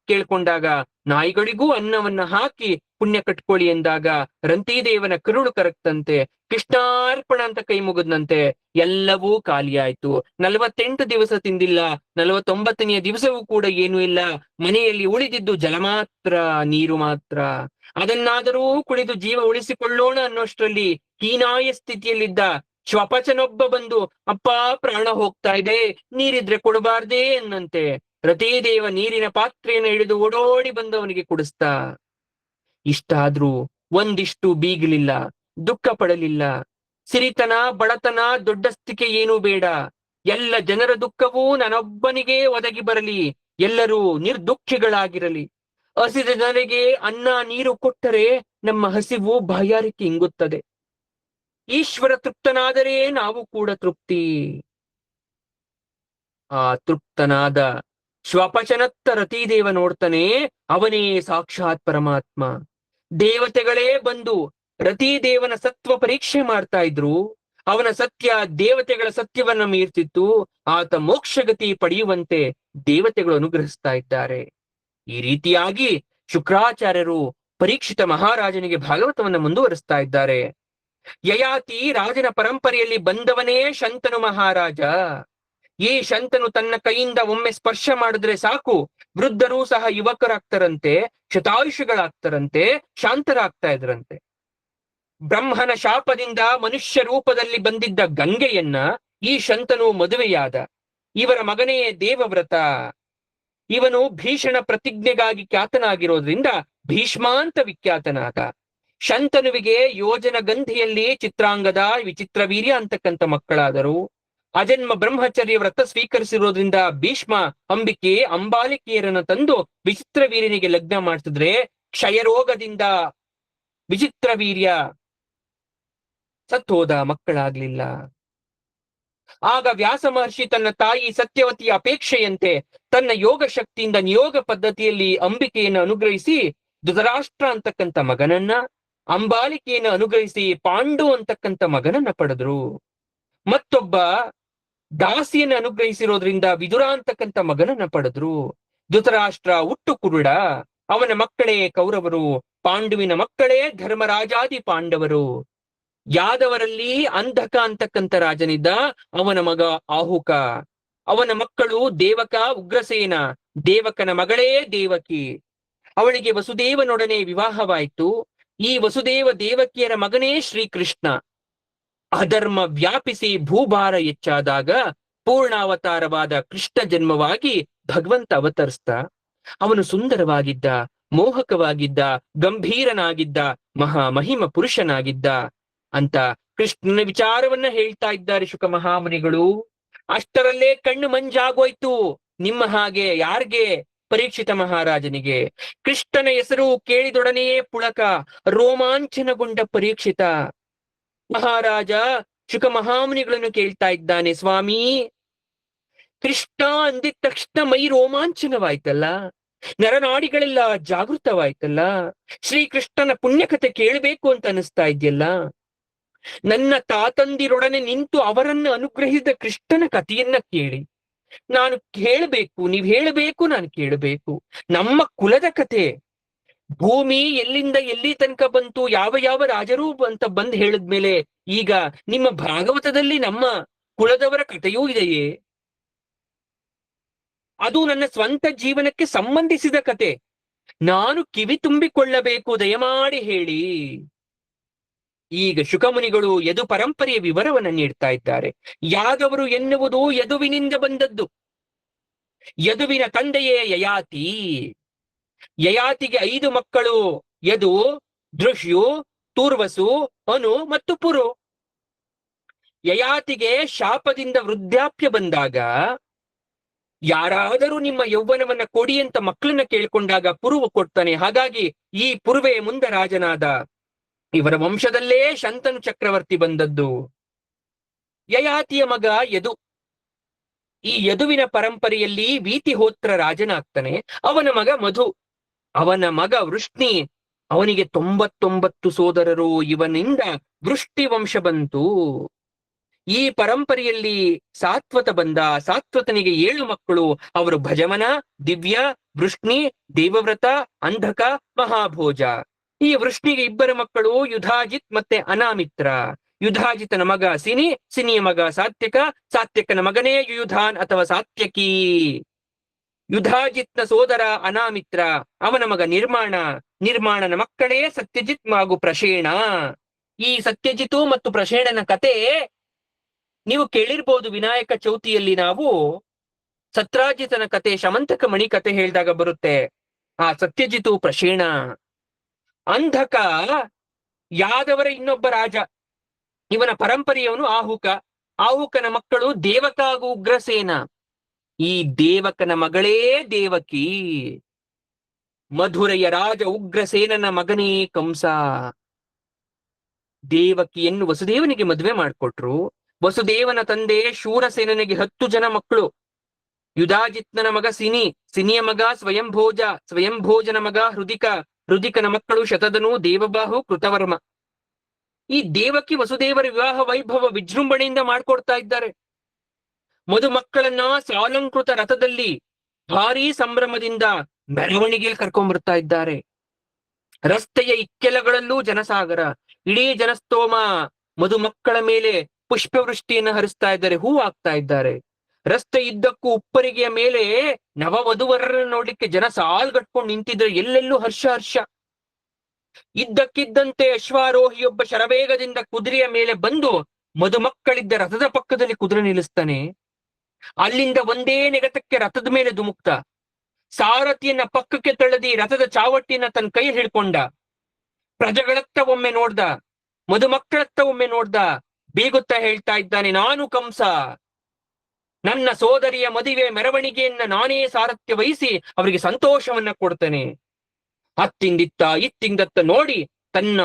ಕೇಳ್ಕೊಂಡಾಗ ನಾಯಿಗಳಿಗೂ ಅನ್ನವನ್ನ ಹಾಕಿ ಪುಣ್ಯ ಕಟ್ಕೊಳ್ಳಿ ಎಂದಾಗ ರಂತಿದೇವನ ಕರುಳು ಕರಗ್ತಂತೆ. ಕೃಷ್ಣಾರ್ಪಣ ಅಂತ ಕೈ ಮುಗಿದ್ನಂತೆ. ಎಲ್ಲವೂ ಖಾಲಿಯಾಯ್ತು. 48 ದಿವಸ ತಿಂದಿಲ್ಲ. 49ನೇ ದಿವಸವೂ ಕೂಡ ಏನೂ ಇಲ್ಲ. ಮನೆಯಲ್ಲಿ ಉಳಿದಿದ್ದು ಜಲ ಮಾತ್ರ, ನೀರು ಮಾತ್ರ. ಅದನ್ನಾದರೂ ಕುಡಿದು ಜೀವ ಉಳಿಸಿಕೊಳ್ಳೋಣ ಅನ್ನೋಷ್ಟರಲ್ಲಿ ಹೀನಾಯ ಸ್ಥಿತಿಯಲ್ಲಿದ್ದ ಶ್ವಪಚನೊಬ್ಬ ಬಂದು, ಅಪ್ಪ, ಪ್ರಾಣ ಹೋಗ್ತಾ ಇದೆ, ನೀರಿದ್ರೆ ಕೊಡಬಾರ್ದೇ ಅನ್ನಂತೆ. ರತಿದೇವ ನೀರಿನ ಪಾತ್ರೆಯನ್ನು ಹಿಡಿದು ಓಡೋಡಿ ಬಂದವನಿಗೆ ಕುಡಿಸ್ತಾ. ಇಷ್ಟಾದ್ರೂ ಒಂದಿಷ್ಟು ಬೀಗಲಿಲ್ಲ, ದುಃಖ ಪಡಲಿಲ್ಲ. ಸಿರಿತನ, ಬಡತನ, ದೊಡ್ಡಸ್ತಿಕೆ ಏನೂ ಬೇಡ. ಎಲ್ಲ ಜನರ ದುಃಖವೂ ನನ್ನೊಬ್ಬನಿಗೆ ಒದಗಿ ಬರಲಿ, ಎಲ್ಲರೂ ನಿರ್ದುಃಖಿಗಳಾಗಿರಲಿ. ಹಸಿದ ಜನರಿಗೆ ಅನ್ನ ನೀರು ಕೊಟ್ಟರೆ ನಮ್ಮ ಹಸಿವು ಬಾಯಾರಿಕೆ ಇಂಗುತ್ತದೆ. ಈಶ್ವರ ತೃಪ್ತನಾದರೆ ನಾವು ಕೂಡ ತೃಪ್ತಿ. ಆ ತೃಪ್ತನಾದ ಶ್ವಪಚನತ್ತ ರತಿದೇವ ನೋಡ್ತಾನೆ, ಅವನೇ ಸಾಕ್ಷಾತ್ ಪರಮಾತ್ಮ. ದೇವತೆಗಳೇ ಬಂದು ರತಿದೇವನ ಸತ್ವ ಪರೀಕ್ಷೆ ಮಾಡ್ತಾ ಇದ್ರು. ಅವನ ಸತ್ಯ ದೇವತೆಗಳ ಸತ್ಯವನ್ನ ಮೀರ್ತಿತ್ತು. ಆತ ಮೋಕ್ಷಗತಿ ಪಡೆಯುವಂತೆ ದೇವತೆಗಳು ಅನುಗ್ರಹಿಸ್ತಾ ಇದ್ದಾರೆ. ಈ ರೀತಿಯಾಗಿ ಶುಕ್ರಾಚಾರ್ಯರು ಪರೀಕ್ಷಿತ ಮಹಾರಾಜನಿಗೆ ಭಾಗವತವನ್ನ ಮುಂದುವರಿಸ್ತಾ ಇದ್ದಾರೆ. ಯಯಾತಿ ರಾಜನ ಪರಂಪರೆಯಲ್ಲಿ ಬಂದವನೇ ಶಂತನು ಮಹಾರಾಜ. ಈ ಶಂತನು ತನ್ನ ಕೈಯಿಂದ ಒಮ್ಮೆ ಸ್ಪರ್ಶ ಮಾಡಿದ್ರೆ ಸಾಕು, ವೃದ್ಧರೂ ಸಹ ಯುವಕರಾಗ್ತಾರಂತೆ, ಶತಾಯುಷಿಗಳಾಗ್ತಾರಂತೆ, ಶಾಂತರಾಗ್ತಾ ಇದ್ರಂತೆ. ಬ್ರಹ್ಮನ ಶಾಪದಿಂದ ಮನುಷ್ಯ ರೂಪದಲ್ಲಿ ಬಂದಿದ್ದ ಗಂಗೆಯನ್ನ ಈ ಶಂತನು ಮದುವೆಯಾದ. ಇವರ ಮಗನೇ ದೇವವ್ರತ. ಇವನು ಭೀಷಣ ಪ್ರತಿಜ್ಞೆಗಾಗಿ ಖ್ಯಾತನಾಗಿರೋದ್ರಿಂದ ಭೀಷ್ಮಾಂತ ವಿಖ್ಯಾತನಾದ. ಶಂತನುವಿಗೆ ಯೋಜನ ಗಂಧಿಯಲ್ಲಿ ಚಿತ್ರಾಂಗದ, ವಿಚಿತ್ರವೀರ್ಯ ಅಂತಕ್ಕಂಥ ಮಕ್ಕಳಾದರು. ಅಜನ್ಮ ಬ್ರಹ್ಮಚರ್ಯ ವ್ರತ ಸ್ವೀಕರಿಸಿರೋದ್ರಿಂದ ಭೀಷ್ಮ ಅಂಬಿಕೆ ಅಂಬಾಲಿಕೆಯರನ್ನು ತಂದು ವಿಚಿತ್ರವೀರ್ಯನಿಗೆ ಲಗ್ನ ಮಾಡಿಸಿದ್ರೆ ಕ್ಷಯರೋಗದಿಂದ ವಿಚಿತ್ರವೀರ್ಯ ಸತ್ತೋದ, ಮಕ್ಕಳಾಗ್ಲಿಲ್ಲ. ಆಗ ವ್ಯಾಸ ಮಹರ್ಷಿ ತನ್ನ ತಾಯಿ ಸತ್ಯವತಿಯ ಅಪೇಕ್ಷೆಯಂತೆ ತನ್ನ ಯೋಗ ಶಕ್ತಿಯಿಂದ ನಿಯೋಗ ಪದ್ಧತಿಯಲ್ಲಿ ಅಂಬಿಕೆಯನ್ನು ಅನುಗ್ರಹಿಸಿ ಧೃತರಾಷ್ಟ್ರ ಅಂತಕ್ಕಂಥ ಮಗನನ್ನ, ಅಂಬಾಲಿಕೆಯನ್ನು ಅನುಗ್ರಹಿಸಿ ಪಾಂಡು ಅಂತಕ್ಕಂಥ ಮಗನನ್ನ ಪಡೆದ್ರು. ಮತ್ತೊಬ್ಬ ದಾಸಿಯನ್ನು ಅನುಗ್ರಹಿಸಿರೋದ್ರಿಂದ ವಿದುರ ಅಂತಕ್ಕಂಥ ಮಗನನ್ನ ಪಡೆದ್ರು. ಧೃತರಾಷ್ಟ್ರ ಹುಟ್ಟು ಕುರುಡ, ಅವನ ಮಕ್ಕಳೇ ಕೌರವರು, ಪಾಂಡುವಿನ ಮಕ್ಕಳೇ ಧರ್ಮರಾಜಾದಿ ಪಾಂಡವರು. ಯಾದವರಲ್ಲಿ ಅಂಧಕ ಅಂತಕ್ಕಂಥ ರಾಜನಿದ್ದ, ಅವನ ಮಗ ಆಹುಕ. ಅವನ ಮಕ್ಕಳು ದೇವಕ, ಉಗ್ರಸೇನ. ದೇವಕನ ಮಗಳೇ ದೇವಕಿ. ಅವಳಿಗೆ ವಸುದೇವನೊಡನೆ ವಿವಾಹವಾಯಿತು. ಈ ವಸುದೇವ ದೇವಕಿಯರ ಮಗನೇ ಶ್ರೀಕೃಷ್ಣ. ಅಧರ್ಮ ವ್ಯಾಪಿಸಿ ಭೂಭಾರ ಹೆಚ್ಚಾದಾಗ ಪೂರ್ಣಾವತಾರವಾದ ಕೃಷ್ಣ ಜನ್ಮವಾಗಿ ಭಗವಂತ ಅವತರಿಸ್ತ. ಅವನು ಸುಂದರವಾಗಿದ್ದ, ಮೋಹಕವಾಗಿದ್ದ, ಗಂಭೀರನಾಗಿದ್ದ, ಮಹಿಮ ಪುರುಷನಾಗಿದ್ದ ಅಂತ ಕೃಷ್ಣನ ವಿಚಾರವನ್ನ ಹೇಳ್ತಾ ಇದ್ದಾರೆ ಶುಕ ಮಹಾಮುನಿಗಳು. ಅಷ್ಟರಲ್ಲೇ ಕಣ್ಣು ಮಂಜಾಗೋಯ್ತು. ನಿಮ್ಮ ಹಾಗೆ ಯಾರ್ಗೆ? ಪರೀಕ್ಷಿತ ಮಹಾರಾಜನಿಗೆ. ಕೃಷ್ಣನ ಹೆಸರು ಕೇಳಿದೊಡನೆಯೇ ಪುಳಕ, ರೋಮಾಂಚನಗೊಂಡ ಪರೀಕ್ಷಿತ ಮಹಾರಾಜ ಶುಕ ಮಹಾಮುನಿಗಳನ್ನು ಕೇಳ್ತಾ ಇದ್ದಾನೆ, ಸ್ವಾಮಿ, ಕೃಷ್ಣ ಅಂದಿದ ತಕ್ಷಣ ಮೈ ರೋಮಾಂಚನವಾಯ್ತಲ್ಲ, ನರನಾಡಿಗಳೆಲ್ಲ ಜಾಗೃತವಾಯ್ತಲ್ಲ, ಶ್ರೀಕೃಷ್ಣನ ಪುಣ್ಯಕಥೆ ಕೇಳಬೇಕು ಅಂತ ಅನಿಸ್ತಾ ಇದೆಯಲ್ಲ. ನನ್ನ ತಾತಂದಿರೊಡನೆ ನಿಂತು ಅವರನ್ನು ಅನುಗ್ರಹಿಸಿದ ಕೃಷ್ಣನ ಕಥೆಯನ್ನ ಕೇಳಿ ನಾನು ಕೇಳಬೇಕು, ನೀವ್ ಹೇಳಬೇಕು, ನಾನು ಕೇಳಬೇಕು. ನಮ್ಮ ಕುಲದ ಕಥೆ, ಭೂಮಿ ಎಲ್ಲಿಂದ ಎಲ್ಲಿ ತನಕ ಬಂತು, ಯಾವ ಯಾವ ರಾಜರು ಅಂತ ಬಂದ್ ಹೇಳಿದ್ಮೇಲೆ ಈಗ ನಿಮ್ಮ ಭಾಗವತದಲ್ಲಿ ನಮ್ಮ ಕುಲದವರ ಕಥೆಯೂ ಇದೆಯೇ? ಅದು ನನ್ನ ಸ್ವಂತ ಜೀವನಕ್ಕೆ ಸಂಬಂಧಿಸಿದ ಕತೆ. ನಾನು ಕಿವಿ ತುಂಬಿಕೊಳ್ಳಬೇಕು, ದಯಮಾಡಿ ಹೇಳಿ. ಈಗ ಶುಕಮುನಿಗಳು ಯದು ಪರಂಪರೆಯ ವಿವರವನ್ನು ನೀಡ್ತಾ ಇದ್ದಾರೆ. ಯಾದವರು ಎನ್ನುವುದು ಯದುವಿನಿಂದ ಬಂದದ್ದು. ಯದುವಿನ ತಂದೆಯೇ ಯಯಾತಿ. ಯಯಾತಿಗೆ 5 ಮಕ್ಕಳು: ಯದು, ದೃಶ್ಯು, ತೂರ್ವಸು, ಅನು ಮತ್ತು ಪುರು. ಯಯಾತಿಗೆ ಶಾಪದಿಂದ ವೃದ್ಧಾಪ್ಯ ಬಂದಾಗ ಯಾರಾದರೂ ನಿಮ್ಮ ಯೌವನವನ್ನ ಕೊಡಿ ಅಂತ ಮಕ್ಕಳನ್ನ ಕೇಳ್ಕೊಂಡಾಗ ಪುರುವು ಕೊಡ್ತಾನೆ. ಹಾಗಾಗಿ ಈ ಪುರುವೆ ಮುಂದೆ ರಾಜನಾದ. ಇವರ ವಂಶದಲ್ಲೇ ಶಂತನು ಚಕ್ರವರ್ತಿ ಬಂದದ್ದು. ಯಯಾತಿಯ ಮಗ ಯದು. ಈ ಯದುವಿನ ಪರಂಪರೆಯಲ್ಲಿ ವೀತಿಹೋತ್ರ ರಾಜನಾಗ್ತಾನೆ. ಅವನ ಮಗ ಮಧು. ಅವನ ಮಗ ವೃಷ್ಣಿ. ಅವನಿಗೆ 99 ಸೋದರರು. ಇವನಿಂದ ವೃಷ್ಟಿ ವಂಶ ಬಂತು. ಈ ಪರಂಪರೆಯಲ್ಲಿ ಸಾತ್ವತ ಬಂದ. ಸಾತ್ವತನಿಗೆ 7 ಮಕ್ಕಳು. ಅವರು ಭಜಮನ, ದಿವ್ಯ, ವೃಷ್ಣಿ, ದೇವವ್ರತ, ಅಂಧಕ, ಮಹಾಭೋಜ. ಈ ವೃಷ್ಣಿಗೆ 2 ಮಕ್ಕಳು, ಯುಧಾಜಿತ್ ಮತ್ತೆ ಅನಾಮಿತ್ರ. ಯುಧಾಜಿತನ ಮಗ ಸಿನಿ, ಸಿನಿಯ ಮಗ ಸಾತ್ಯಕ, ಸಾತ್ಯಕನ ಮಗನೇ ಯುಯುಧಾನ್ ಅಥವಾ ಸಾತ್ಯಕಿ. ಯುಧಾಜಿತ್ನ ಸೋದರ ಅನಾಮಿತ್ರ, ಅವನ ಮಗ ನಿರ್ಮಾಣ. ನಿರ್ಮಾಣನ ಮಕ್ಕಳೇ ಸತ್ಯಜಿತ್ ಹಾಗೂ ಪ್ರಸೇಣ. ಈ ಸತ್ಯಜಿತು ಮತ್ತು ಪ್ರಸೇಣನ ಕತೆ ನೀವು ಕೇಳಿರ್ಬೋದು. ವಿನಾಯಕ ಚೌತಿಯಲ್ಲಿ ನಾವು ಸತ್ರಾಜಿತನ ಕತೆ, ಶಮಂತಕ ಮಣಿ ಕತೆ ಹೇಳಿದಾಗ ಬರುತ್ತೆ. ಆ ಸತ್ಯಜಿತು, ಪ್ರಸೇಣ. ಅಂಧಕ ಯಾದವರ ಇನ್ನೊಬ್ಬ ರಾಜ. ಇವನ ಪರಂಪರೆಯವನು ಆಹುಕ. ಆಹುಕನ ಮಕ್ಕಳು ದೇವಕ ಹಾಗೂ ಉಗ್ರಸೇನ. ಈ ದೇವಕನ ಮಗಳೇ ದೇವಕಿ. ಮಧುರೆಯ ರಾಜ ಉಗ್ರಸೇನನ ಮಗನೇ ಕಂಸ. ದೇವಕಿಯನ್ನು ವಸುದೇವನಿಗೆ ಮದುವೆ ಮಾಡಿಕೊಟ್ರು. ವಸುದೇವನ ತಂದೆ ಶೂರಸೇನನಿಗೆ 10 ಜನ ಮಕ್ಕಳು. ಯುಧಾಜಿತ್ನ ಮಗ ಸಿನಿ, ಸಿನಿಯ ಮಗ ಸ್ವಯಂಭೋಜ, ಸ್ವಯಂಭೋಜನ ಮಗ ಹೃದಿಕ, ಹೃದಿಕನ ಮಕ್ಕಳು ಶತಧನು, ದೇವಬಾಹು, ಕೃತವರ್ಮ. ಈ ದೇವಕಿ ವಸುದೇವರ ವಿವಾಹ ವೈಭವ ವಿಜೃಂಭಣೆಯಿಂದ ಮಾಡ್ಕೊಡ್ತಾ ಇದ್ದಾರೆ. ಮದುಮಕ್ಕಳನ್ನ ಸಾಲಂಕೃತ ರಥದಲ್ಲಿ ಭಾರೀ ಸಂಭ್ರಮದಿಂದ ಮೆರವಣಿಗೆಯಲ್ಲಿ ಕರ್ಕೊಂಡ್ಬರ್ತಾ ಇದ್ದಾರೆ. ರಸ್ತೆಯ ಇಕ್ಕೆಲಗಳಲ್ಲೂ ಜನಸಾಗರ, ಇಡೀ ಜನಸ್ತೋಮ ಮದುಮಕ್ಕಳ ಮೇಲೆ ಪುಷ್ಪವೃಷ್ಟಿಯನ್ನು ಹರಿಸ್ತಾ ಇದ್ದಾರೆ, ಹೂ ಹಾಕ್ತಾ ಇದ್ದಾರೆ. ರಸ್ತೆ ಇದ್ದಕ್ಕೂ ಉಪ್ಪರಿಗೆಯ ಮೇಲೆ ನವವಧುವರರನ್ನು ನೋಡ್ಲಿಕ್ಕೆ ಜನ ಸಾಲ್ಗಟ್ಕೊಂಡು ನಿಂತಿದ್ರೆ, ಎಲ್ಲೆಲ್ಲೂ ಹರ್ಷ ಹರ್ಷ. ಇದ್ದಕ್ಕಿದ್ದಂತೆ ಅಶ್ವಾರೋಹಿಯೊಬ್ಬ ಶರವೇಗದಿಂದ ಕುದುರೆಯ ಮೇಲೆ ಬಂದು ಮದುಮಕ್ಕಳಿದ್ದ ರಥದ ಪಕ್ಕದಲ್ಲಿ ಕುದುರೆ ನಿಲ್ಲಿಸ್ತಾನೆ. ಅಲ್ಲಿಂದ ಒಂದೇ ನೆಗತಕ್ಕೆ ರಥದ ಮೇಲೆ ಧುಮುಕ್ತ, ಸಾರಥಿಯನ್ನ ಪಕ್ಕಕ್ಕೆ ತಳ್ಳದಿ ರಥದ ಚಾವಟಿಯನ್ನ ತನ್ನ ಕೈ ಹಿಡ್ಕೊಂಡ. ಪ್ರಜೆಗಳತ್ತ ಒಮ್ಮೆ ನೋಡ್ದ, ಮದುಮಕ್ಕಳತ್ತ ಒಮ್ಮೆ ನೋಡ್ದ, ಬೀಗುತ್ತಾ ಹೇಳ್ತಾ ಇದ್ದಾನೆ, ನಾನು ಕಂಸ, ನನ್ನ ಸೋದರಿಯ ಮದುವೆ ಮೆರವಣಿಗೆಯನ್ನ ನಾನೇ ಸಾರಥ್ಯ ವಹಿಸಿ ಅವರಿಗೆ ಸಂತೋಷವನ್ನ ಕೊಡ್ತೇನೆ. ಅತ್ತಿಂದಿತ್ತ ಇತ್ತಿಂದತ್ತ ನೋಡಿ ತನ್ನ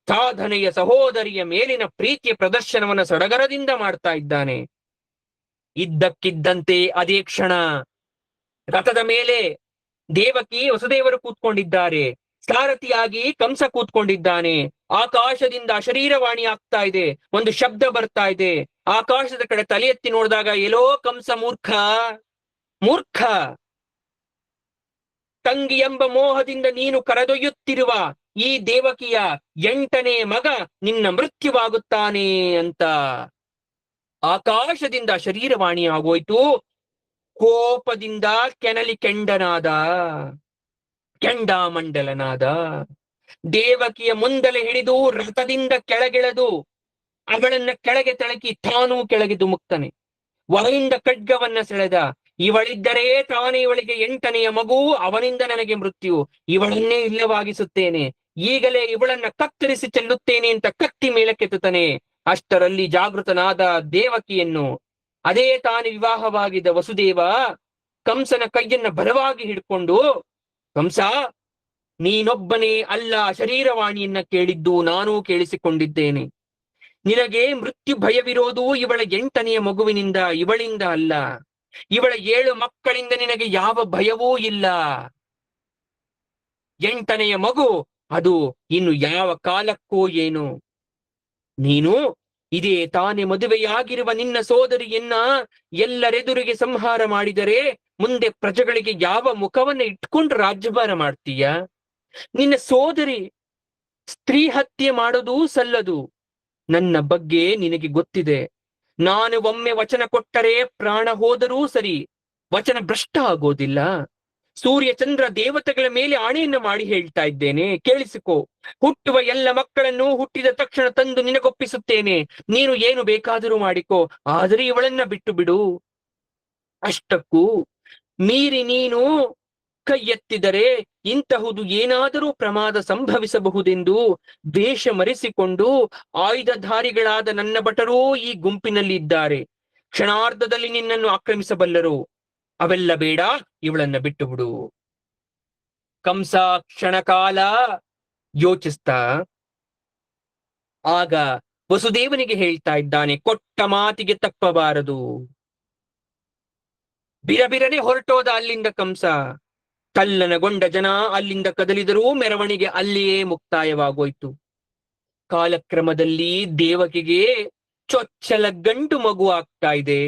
ಸಾಧನೆಯ ಸಹೋದರಿಯ ಮೇಲಿನ ಪ್ರೀತಿಯ ಪ್ರದರ್ಶನವನ್ನ ಸಡಗರದಿಂದ ಮಾಡ್ತಾ ಇದ್ದಾನೆ. ಇದ್ದಕ್ಕಿದ್ದಂತೆ ಅದೇ ಕ್ಷಣ ರಥದ ಮೇಲೆ ದೇವಕಿ ವಸುದೇವರು ಕೂತ್ಕೊಂಡಿದ್ದಾರೆ, ಸಾರಥಿಯಾಗಿ ಕಂಸ ಕೂತ್ಕೊಂಡಿದ್ದಾನೆ. ಆಕಾಶದಿಂದ ಅಶರೀರವಾಣಿ ಆಗ್ತಾ ಇದೆ, ಒಂದು ಶಬ್ದ ಬರ್ತಾ ಇದೆ. ಆಕಾಶದ ಕಡೆ ತಲೆ ಎತ್ತಿ ನೋಡಿದಾಗ, ಎಲ್ಲೋ ಕಂಸ ಮೂರ್ಖ, ಮೂರ್ಖ, ತಂಗಿ ಎಂಬ ಮೋಹದಿಂದ ನೀನು ಕರೆದೊಯ್ಯುತ್ತಿರುವ ಈ ದೇವಕಿಯ 8ನೇ ಮಗ ನಿನ್ನ ಮೃತ್ಯುವಾಗುತ್ತಾನೆ ಅಂತ ಆಕಾಶದಿಂದ ಶರೀರವಾಣಿ ಆಗೋಯ್ತು. ಕೋಪದಿಂದ ಕೆನಲಿ ಕೆಂಡನಾದ, ಕೆಂಡಾಮಂಡಲನಾದ. ದೇವಕಿಯ ಮುಂದಲೆ ಹಿಡಿದು ರಥದಿಂದ ಕೆಳಗಿಳದು ಅವಳನ್ನ ಕೆಳಗೆ ತಳಕಿ ತಾನೂ ಕೆಳಗೆ ಧುಮುಕ್ತಾನೆ. ಒಳಗಿಂದ ಖಡ್ಗವನ್ನ ಸೆಳೆದ, ಇವಳಿದ್ದರೆ ತಾನೇ ಇವಳಿಗೆ 8ನೆಯ ಮಗು, ಅವನಿಂದ ನನಗೆ ಮೃತ್ಯು, ಇವಳನ್ನೇ ಇಲ್ಲವಾಗಿಸುತ್ತೇನೆ, ಈಗಲೇ ಇವಳನ್ನ ಕತ್ತರಿಸಿ ಚೆಲ್ಲುತ್ತೇನೆ ಅಂತ ಕತ್ತಿ ಮೇಲಕ್ಕೆತ್ತುತ್ತಾನೆ. ಅಷ್ಟರಲ್ಲಿ ಜಾಗೃತನಾದ ದೇವಕಿಯನ್ನು, ಅದೇ ತಾನೇ ವಿವಾಹವಾಗಿದ್ದ ವಸುದೇವ ಕಂಸನ ಕೈಯನ್ನ ಬಲವಾಗಿ ಹಿಡ್ಕೊಂಡು, ಕಂಸ, ನೀನೊಬ್ಬನೇ ಅಲ್ಲ ಶರೀರವಾಣಿಯನ್ನ ಕೇಳಿದ್ದು, ನಾನೂ ಕೇಳಿಸಿಕೊಂಡಿದ್ದೇನೆ. ನಿನಗೆ ಮೃತ್ಯು ಭಯವಿರೋದು ಇವಳ 8ನೆಯ ಮಗುವಿನಿಂದ, ಇವಳಿಂದ ಅಲ್ಲ. ಇವಳ 7 ಮಕ್ಕಳಿಂದ ನಿನಗೆ ಯಾವ ಭಯವೂ ಇಲ್ಲ. 8ನೆಯ ಮಗು ಅದು ಇನ್ನು ಯಾವ ಕಾಲಕ್ಕೋ ಏನು. ನೀನು ಇದೇ ತಾನೇ ಮದುವೆಯಾಗಿರುವ ನಿನ್ನ ಸೋದರಿಯನ್ನ ಎಲ್ಲರೆದುರಿಗೆ ಸಂಹಾರ ಮಾಡಿದರೆ ಮುಂದೆ ಪ್ರಜೆಗಳಿಗೆ ಯಾವ ಮುಖವನ್ನ ಇಟ್ಕೊಂಡು ರಾಜ್ಯಭಾರ ಮಾಡ್ತೀಯ? ನಿನ್ನ ಸೋದರಿ ಸ್ತ್ರೀ ಹತ್ಯೆ ಮಾಡೋದು ಸಲ್ಲದು. ನನ್ನ ಬಗ್ಗೆ ನಿನಗೆ ಗೊತ್ತಿದೆ. ನಾನು ಒಮ್ಮೆ ವಚನ ಕೊಟ್ಟರೆ ಪ್ರಾಣ ಹೋದರೂ ಸರಿ, ವಚನ ಭ್ರಷ್ಟ ಆಗೋದಿಲ್ಲ. ಸೂರ್ಯ ಚಂದ್ರ ದೇವತೆಗಳ ಮೇಲೆ ಆಣೆಯನ್ನ ಮಾಡಿ ಹೇಳ್ತಾ ಇದ್ದೇನೆ, ಕೇಳಿಸಿಕೋ. ಹುಟ್ಟುವ ಎಲ್ಲ ಮಕ್ಕಳನ್ನು ಹುಟ್ಟಿದ ತಕ್ಷಣ ತಂದು ನಿನಗೊಪ್ಪಿಸುತ್ತೇನೆ, ನೀನು ಏನು ಬೇಕಾದರೂ ಮಾಡಿಕೋ, ಆದರೆ ಇವಳನ್ನ ಬಿಟ್ಟು ಬಿಡು. ಅಷ್ಟಕ್ಕೂ ಮೀರಿ ನೀನು ಕೈ ಎತ್ತಿದರೆ ಇಂತಹುದು ಏನಾದರೂ ಪ್ರಮಾದ ಸಂಭವಿಸಬಹುದೆಂದು ವೇಷ ಮರೆಸಿಕೊಂಡು ಆಯುಧಧಾರಿಗಳಾದ ನನ್ನ ಭಟರೂ ಈ ಗುಂಪಿನಲ್ಲಿ ಇದ್ದಾರೆ. ಕ್ಷಣಾರ್ಧದಲ್ಲಿ ನಿನ್ನನ್ನು ಆಕ್ರಮಿಸಬಲ್ಲರು. ಅವೆಲ್ಲ ಬೇಡ, ಇವಳನ್ನ ಬಿಟ್ಟು ಬಿಡು. ಕಂಸ ಕ್ಷಣಕಾಲ ಯೋಚಿಸ್ತಾ ಆಗ ವಸುದೇವನಿಗೆ ಹೇಳ್ತಾ ಇದ್ದಾನೆ, ಕೊಟ್ಟ ಮಾತಿಗೆ ತಪ್ಪಬಾರದು. ಬಿರಬಿರನೆ ಹೊರಟೋದ ಅಲ್ಲಿಂದ ಕಂಸ. ತಲ್ಲನಗೊಂಡ ಜನ ಅಲ್ಲಿಂದ ಕದಲಿದರೂ ಮೆರವಣಿಗೆ ಅಲ್ಲಿಯೇ ಮುಕ್ತಾಯವಾಗೋಯ್ತು. ಕಾಲಕ್ರಮದಲ್ಲಿ ದೇವಕಿಗೆ ಚೊಚ್ಚಲ ಗಂಡು ಮಗು ಆಗ್ತಾ ಇದೆ.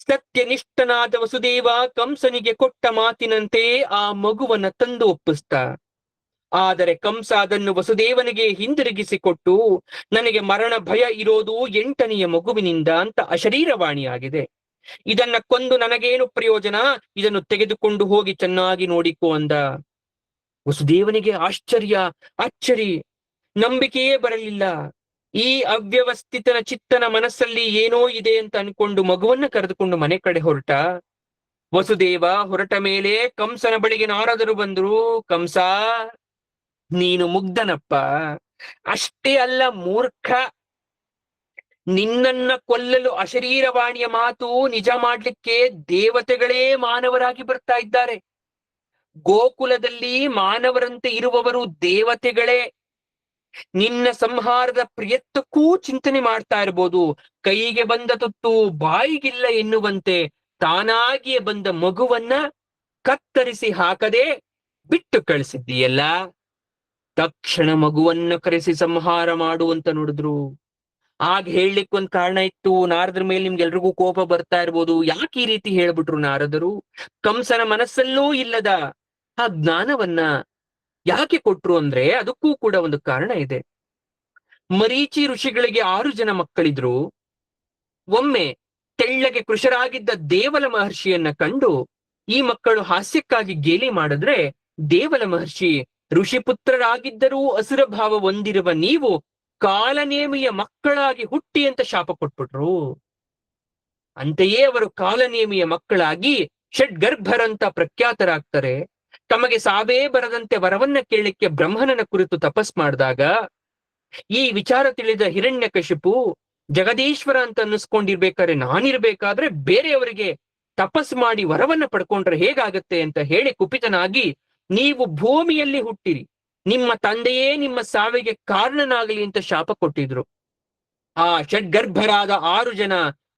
ಸತ್ಯನಿಷ್ಠನಾದ ವಸುದೇವ ಕಂಸನಿಗೆ ಕೊಟ್ಟ ಮಾತಿನಂತೆ ಆ ಮಗುವನ್ನ ತಂದು ಒಪ್ಪಿಸ್ತ. ಆದರೆ ಕಂಸ ಅದನ್ನು ವಸುದೇವನಿಗೆ ಹಿಂದಿರುಗಿಸಿಕೊಟ್ಟು, ನನಗೆ ಮರಣ ಭಯ ಇರೋದು 8ನೆಯ ಮಗುವಿನಿಂದ ಅಂತ ಅಶರೀರವಾಣಿಯಾಗಿದೆ. ಇದನ್ನ ಕೊಂದು ನನಗೇನು ಪ್ರಯೋಜನ, ಇದನ್ನು ತೆಗೆದುಕೊಂಡು ಹೋಗಿ ಚೆನ್ನಾಗಿ ನೋಡಿಕೋ ಅಂದ. ವಸುದೇವನಿಗೆ ಆಶ್ಚರ್ಯ, ಅಚ್ಚರಿ, ನಂಬಿಕೆಯೇ ಬರಲಿಲ್ಲ. ಈ ಅವ್ಯವಸ್ಥಿತನ ಚಿತ್ತನ ಮನಸ್ಸಲ್ಲಿ ಏನೋ ಇದೆ ಅಂತ ಅನ್ಕೊಂಡು ಮಗುವನ್ನ ಕರೆದುಕೊಂಡು ಮನೆ ಕಡೆ ಹೊರಟ. ವಸುದೇವ ಹೊರಟ ಮೇಲೆ ಕಂಸನ ಬಳಿಗೆ ನಾರದರು ಬಂದ್ರು. ಕಂಸ, ನೀನು ಮುಗ್ಧನಪ್ಪ, ಅಷ್ಟೇ ಅಲ್ಲ ಮೂರ್ಖ. ನಿನ್ನನ್ನ ಕೊಲ್ಲಲು ಅಶರೀರವಾಣಿಯ ಮಾತು ನಿಜ ಮಾಡ್ಲಿಕ್ಕೆ ದೇವತೆಗಳೇ ಮಾನವರಾಗಿ ಬರ್ತಾ ಇದ್ದಾರೆ. ಗೋಕುಲದಲ್ಲಿ ಮಾನವರಂತೆ ಇರುವವರು ದೇವತೆಗಳೇ. ನಿನ್ನ ಸಂಹಾರದ ಪ್ರಯತ್ನಕ್ಕೂ ಚಿಂತನೆ ಮಾಡ್ತಾ ಇರ್ಬೋದು. ಕೈಗೆ ಬಂದ ತುತ್ತು ಬಾಯಿಗಿಲ್ಲ ಎನ್ನುವಂತೆ ತಾನಾಗಿಯೇ ಬಂದ ಮಗುವನ್ನ ಕತ್ತರಿಸಿ ಹಾಕದೆ ಬಿಟ್ಟು ಕಳಿಸಿದ್ದೀಯಲ್ಲ, ತಕ್ಷಣ ಮಗುವನ್ನ ಕರೆಸಿ ಸಂಹಾರ ಮಾಡುವಂತ ನೋಡಿದ್ರು. ಆಗ ಹೇಳಲಿಕ್ಕೆ ಒಂದ್ ಕಾರಣ ಇತ್ತು. ನಾರದ್ರ ಮೇಲೆ ನಿಮ್ಗೆಲ್ರಿಗೂ ಕೋಪ ಬರ್ತಾ ಇರ್ಬೋದು. ಯಾಕೆ ಈ ರೀತಿ ಹೇಳ್ಬಿಟ್ರು ನಾರದರು? ಕಂಸನ ಮನಸ್ಸಲ್ಲೂ ಇಲ್ಲದ ಆ ಜ್ಞಾನವನ್ನ ಯಾಕೆ ಕೊಟ್ರು ಅಂದ್ರೆ ಅದಕ್ಕೂ ಕೂಡ ಒಂದು ಕಾರಣ ಇದೆ. ಮರೀಚಿ ಋಷಿಗಳಿಗೆ 6 ಜನ ಮಕ್ಕಳಿದ್ರು. ಒಮ್ಮೆ ತೆಳ್ಳಗೆ ಕೃಶರಾಗಿದ್ದ ದೇವಲ ಮಹರ್ಷಿಯನ್ನ ಕಂಡು ಈ ಮಕ್ಕಳು ಹಾಸ್ಯಕ್ಕಾಗಿ ಗೇಲಿ ಮಾಡಿದ್ರೆ, ದೇವಲ ಮಹರ್ಷಿ, ಋಷಿಪುತ್ರರಾಗಿದ್ದರೂ ಅಸುರ ಭಾವ ಹೊಂದಿರುವ ನೀವು ಕಾಲನೇಮಿಯ ಮಕ್ಕಳಾಗಿ ಹುಟ್ಟಿ ಅಂತ ಶಾಪ ಕೊಟ್ಬಿಟ್ರು. ಅಂತೆಯೇ ಅವರು ಕಾಲನೇಮಿಯ ಮಕ್ಕಳಾಗಿ ಷಡ್ಗರ್ಭರಂತ ಪ್ರಖ್ಯಾತರಾಗ್ತಾರೆ. ತಮಗೆ ಸಾವೇ ಬರದಂತೆ ವರವನ್ನ ಕೇಳಲಿಕ್ಕೆ ಬ್ರಹ್ಮನನ ಕುರಿತು ತಪಸ್ ಮಾಡಿದಾಗ ಈ ವಿಚಾರ ತಿಳಿದ ಹಿರಣ್ಯಕಶಿಪು, ಜಗದೀಶ್ವರ ಅಂತ ಅನ್ನಿಸ್ಕೊಂಡಿರ್ಬೇಕಾದ್ರೆ ನಾನಿರ್ಬೇಕಾದ್ರೆ ಬೇರೆಯವರಿಗೆ ತಪಸ್ ಮಾಡಿ ವರವನ್ನ ಪಡ್ಕೊಂಡ್ರೆ ಹೇಗಾಗತ್ತೆ ಅಂತ ಹೇಳಿ ಕುಪಿತನಾಗಿ, ನೀವು ಭೂಮಿಯಲ್ಲಿ ಹುಟ್ಟಿರಿ, ನಿಮ್ಮ ತಂದೆಯೇ ನಿಮ್ಮ ಸಾವಿಗೆ ಕಾರಣನಾಗಲಿ ಅಂತ ಶಾಪ ಕೊಟ್ಟಿದ್ರು. ಆ ಷಡ್ಗರ್ಭರಾದ 6 ಜನ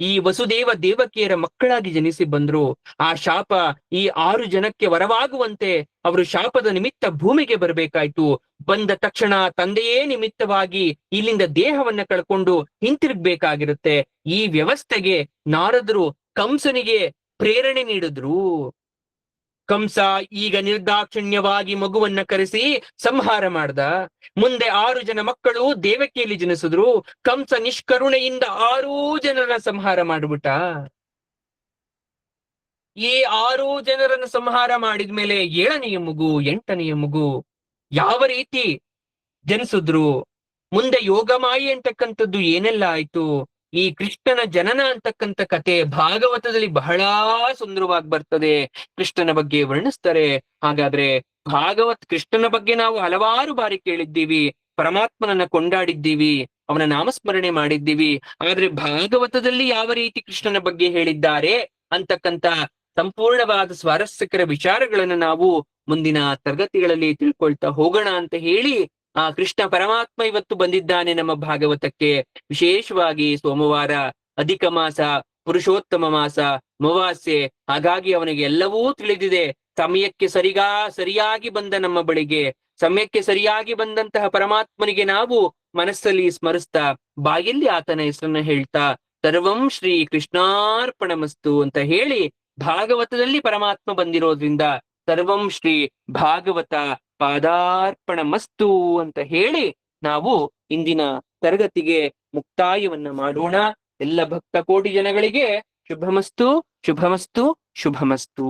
ಈ ವಸುದೇವ ದೇವಕಿಯರ ಮಕ್ಕಳಾಗಿ ಜನಿಸಿ ಬಂದ್ರು. ಆ ಶಾಪ ಈ 6 ಜನಕ್ಕೆ ವರವಾಗುವಂತೆ ಅವರು ಶಾಪದ ನಿಮಿತ್ತ ಭೂಮಿಗೆ ಬರಬೇಕಾಯ್ತು. ಬಂದ ತಕ್ಷಣ ತಂದೆಯೇ ನಿಮಿತ್ತವಾಗಿ ಇಲ್ಲಿಂದ ದೇಹವನ್ನ ಕಳ್ಕೊಂಡು ಹಿಂತಿರುಗ್ಬೇಕಾಗಿರುತ್ತೆ. ಈ ವ್ಯವಸ್ಥೆಗೆ ನಾರದರು ಕಂಸನಿಗೆ ಪ್ರೇರಣೆ ನೀಡಿದ್ರು. ಕಂಸ ಈಗ ನಿರ್ದಾಕ್ಷಿಣ್ಯವಾಗಿ ಮಗುವನ್ನ ಕರೆಸಿ ಸಂಹಾರ ಮಾಡ್ದ. ಮುಂದೆ 6 ಜನ ಮಕ್ಕಳು ದೇವಕಿಯಲ್ಲಿ ಜನಿಸಿದ್ರು. ಕಂಸ ನಿಷ್ಕರುಣೆಯಿಂದ 6 ಜನರ ಸಂಹಾರ ಮಾಡಿಬಿಟ್ಟ. ಈ 6 ಜನರನ್ನ ಸಂಹಾರ ಮಾಡಿದ್ಮೇಲೆ 7ನೆಯ ಮಗು 8ನೆಯ ಮಗು ಯಾವ ರೀತಿ ಜನಿಸಿದ್ರು, ಮುಂದೆ ಯೋಗಮಾಯಿ ಅಂತಕ್ಕಂಥದ್ದು ಏನೆಲ್ಲ ಆಯ್ತು, ಈ ಕೃಷ್ಣನ ಜನನ ಅಂತಕ್ಕಂಥ ಕತೆ ಭಾಗವತದಲ್ಲಿ ಬಹಳ ಸುಂದರವಾಗಿ ಬರ್ತದೆ. ಕೃಷ್ಣನ ಬಗ್ಗೆ ವರ್ಣಿಸ್ತಾರೆ. ಹಾಗಾದ್ರೆ ಕೃಷ್ಣನ ಬಗ್ಗೆ ನಾವು ಹಲವಾರು ಬಾರಿ ಕೇಳಿದ್ದೀವಿ, ಪರಮಾತ್ಮನನ್ನ ಕೊಂಡಾಡಿದ್ದೀವಿ, ಅವನ ನಾಮಸ್ಮರಣೆ ಮಾಡಿದ್ದೀವಿ. ಆದ್ರೆ ಭಾಗವತದಲ್ಲಿ ಯಾವ ರೀತಿ ಕೃಷ್ಣನ ಬಗ್ಗೆ ಹೇಳಿದ್ದಾರೆ ಅಂತಕ್ಕಂಥ ಸಂಪೂರ್ಣವಾದ ಸ್ವಾರಸ್ಯಕರ ವಿಚಾರಗಳನ್ನ ನಾವು ಮುಂದಿನ ತರಗತಿಗಳಲ್ಲಿ ತಿಳ್ಕೊಳ್ತಾ ಹೋಗೋಣ ಅಂತ ಹೇಳಿ, ಆ ಕೃಷ್ಣ ಪರಮಾತ್ಮ ಇವತ್ತು ಬಂದಿದ್ದಾನೆ ನಮ್ಮ ಭಾಗವತಕ್ಕೆ. ವಿಶೇಷವಾಗಿ ಸೋಮವಾರ, ಅಧಿಕ ಮಾಸ, ಪುರುಷೋತ್ತಮ ಮಾಸ, ಅಮಾವಾಸ್ಯೆ. ಹಾಗಾಗಿ ಅವನಿಗೆ ಎಲ್ಲವೂ ತಿಳಿದಿದೆ. ಸಮಯಕ್ಕೆ ಸರಿಯಾಗಿ ಬಂದ ನಮ್ಮ ಬಳಿಗೆ, ಸಮಯಕ್ಕೆ ಸರಿಯಾಗಿ ಬಂದಂತಹ ಪರಮಾತ್ಮನಿಗೆ ನಾವು ಮನಸ್ಸಲ್ಲಿ ಸ್ಮರಿಸ್ತಾ, ಬಾಯಲ್ಲಿ ಆತನ ಹೆಸರನ್ನ ಹೇಳ್ತಾ ಸರ್ವಂ ಶ್ರೀ ಕೃಷ್ಣಾರ್ಪಣಮಸ್ತು ಅಂತ ಹೇಳಿ, ಭಾಗವತದಲ್ಲಿ ಪರಮಾತ್ಮ ಬಂದಿರೋದ್ರಿಂದ ಸರ್ವಂ ಶ್ರೀ ಭಾಗವತ ಪಾದಾರ್ಪಣಮಸ್ತು ಅಂತ ಹೇಳಿ ನಾವು ಇಂದಿನ ತರಗತಿಗೆ ಮುಕ್ತಾಯವನ್ನ ಮಾಡೋಣ. ಎಲ್ಲ ಭಕ್ತ ಕೋಟಿ ಜನಗಳಿಗೆ ಶುಭಮಸ್ತು, ಶುಭಮಸ್ತು, ಶುಭಮಸ್ತು.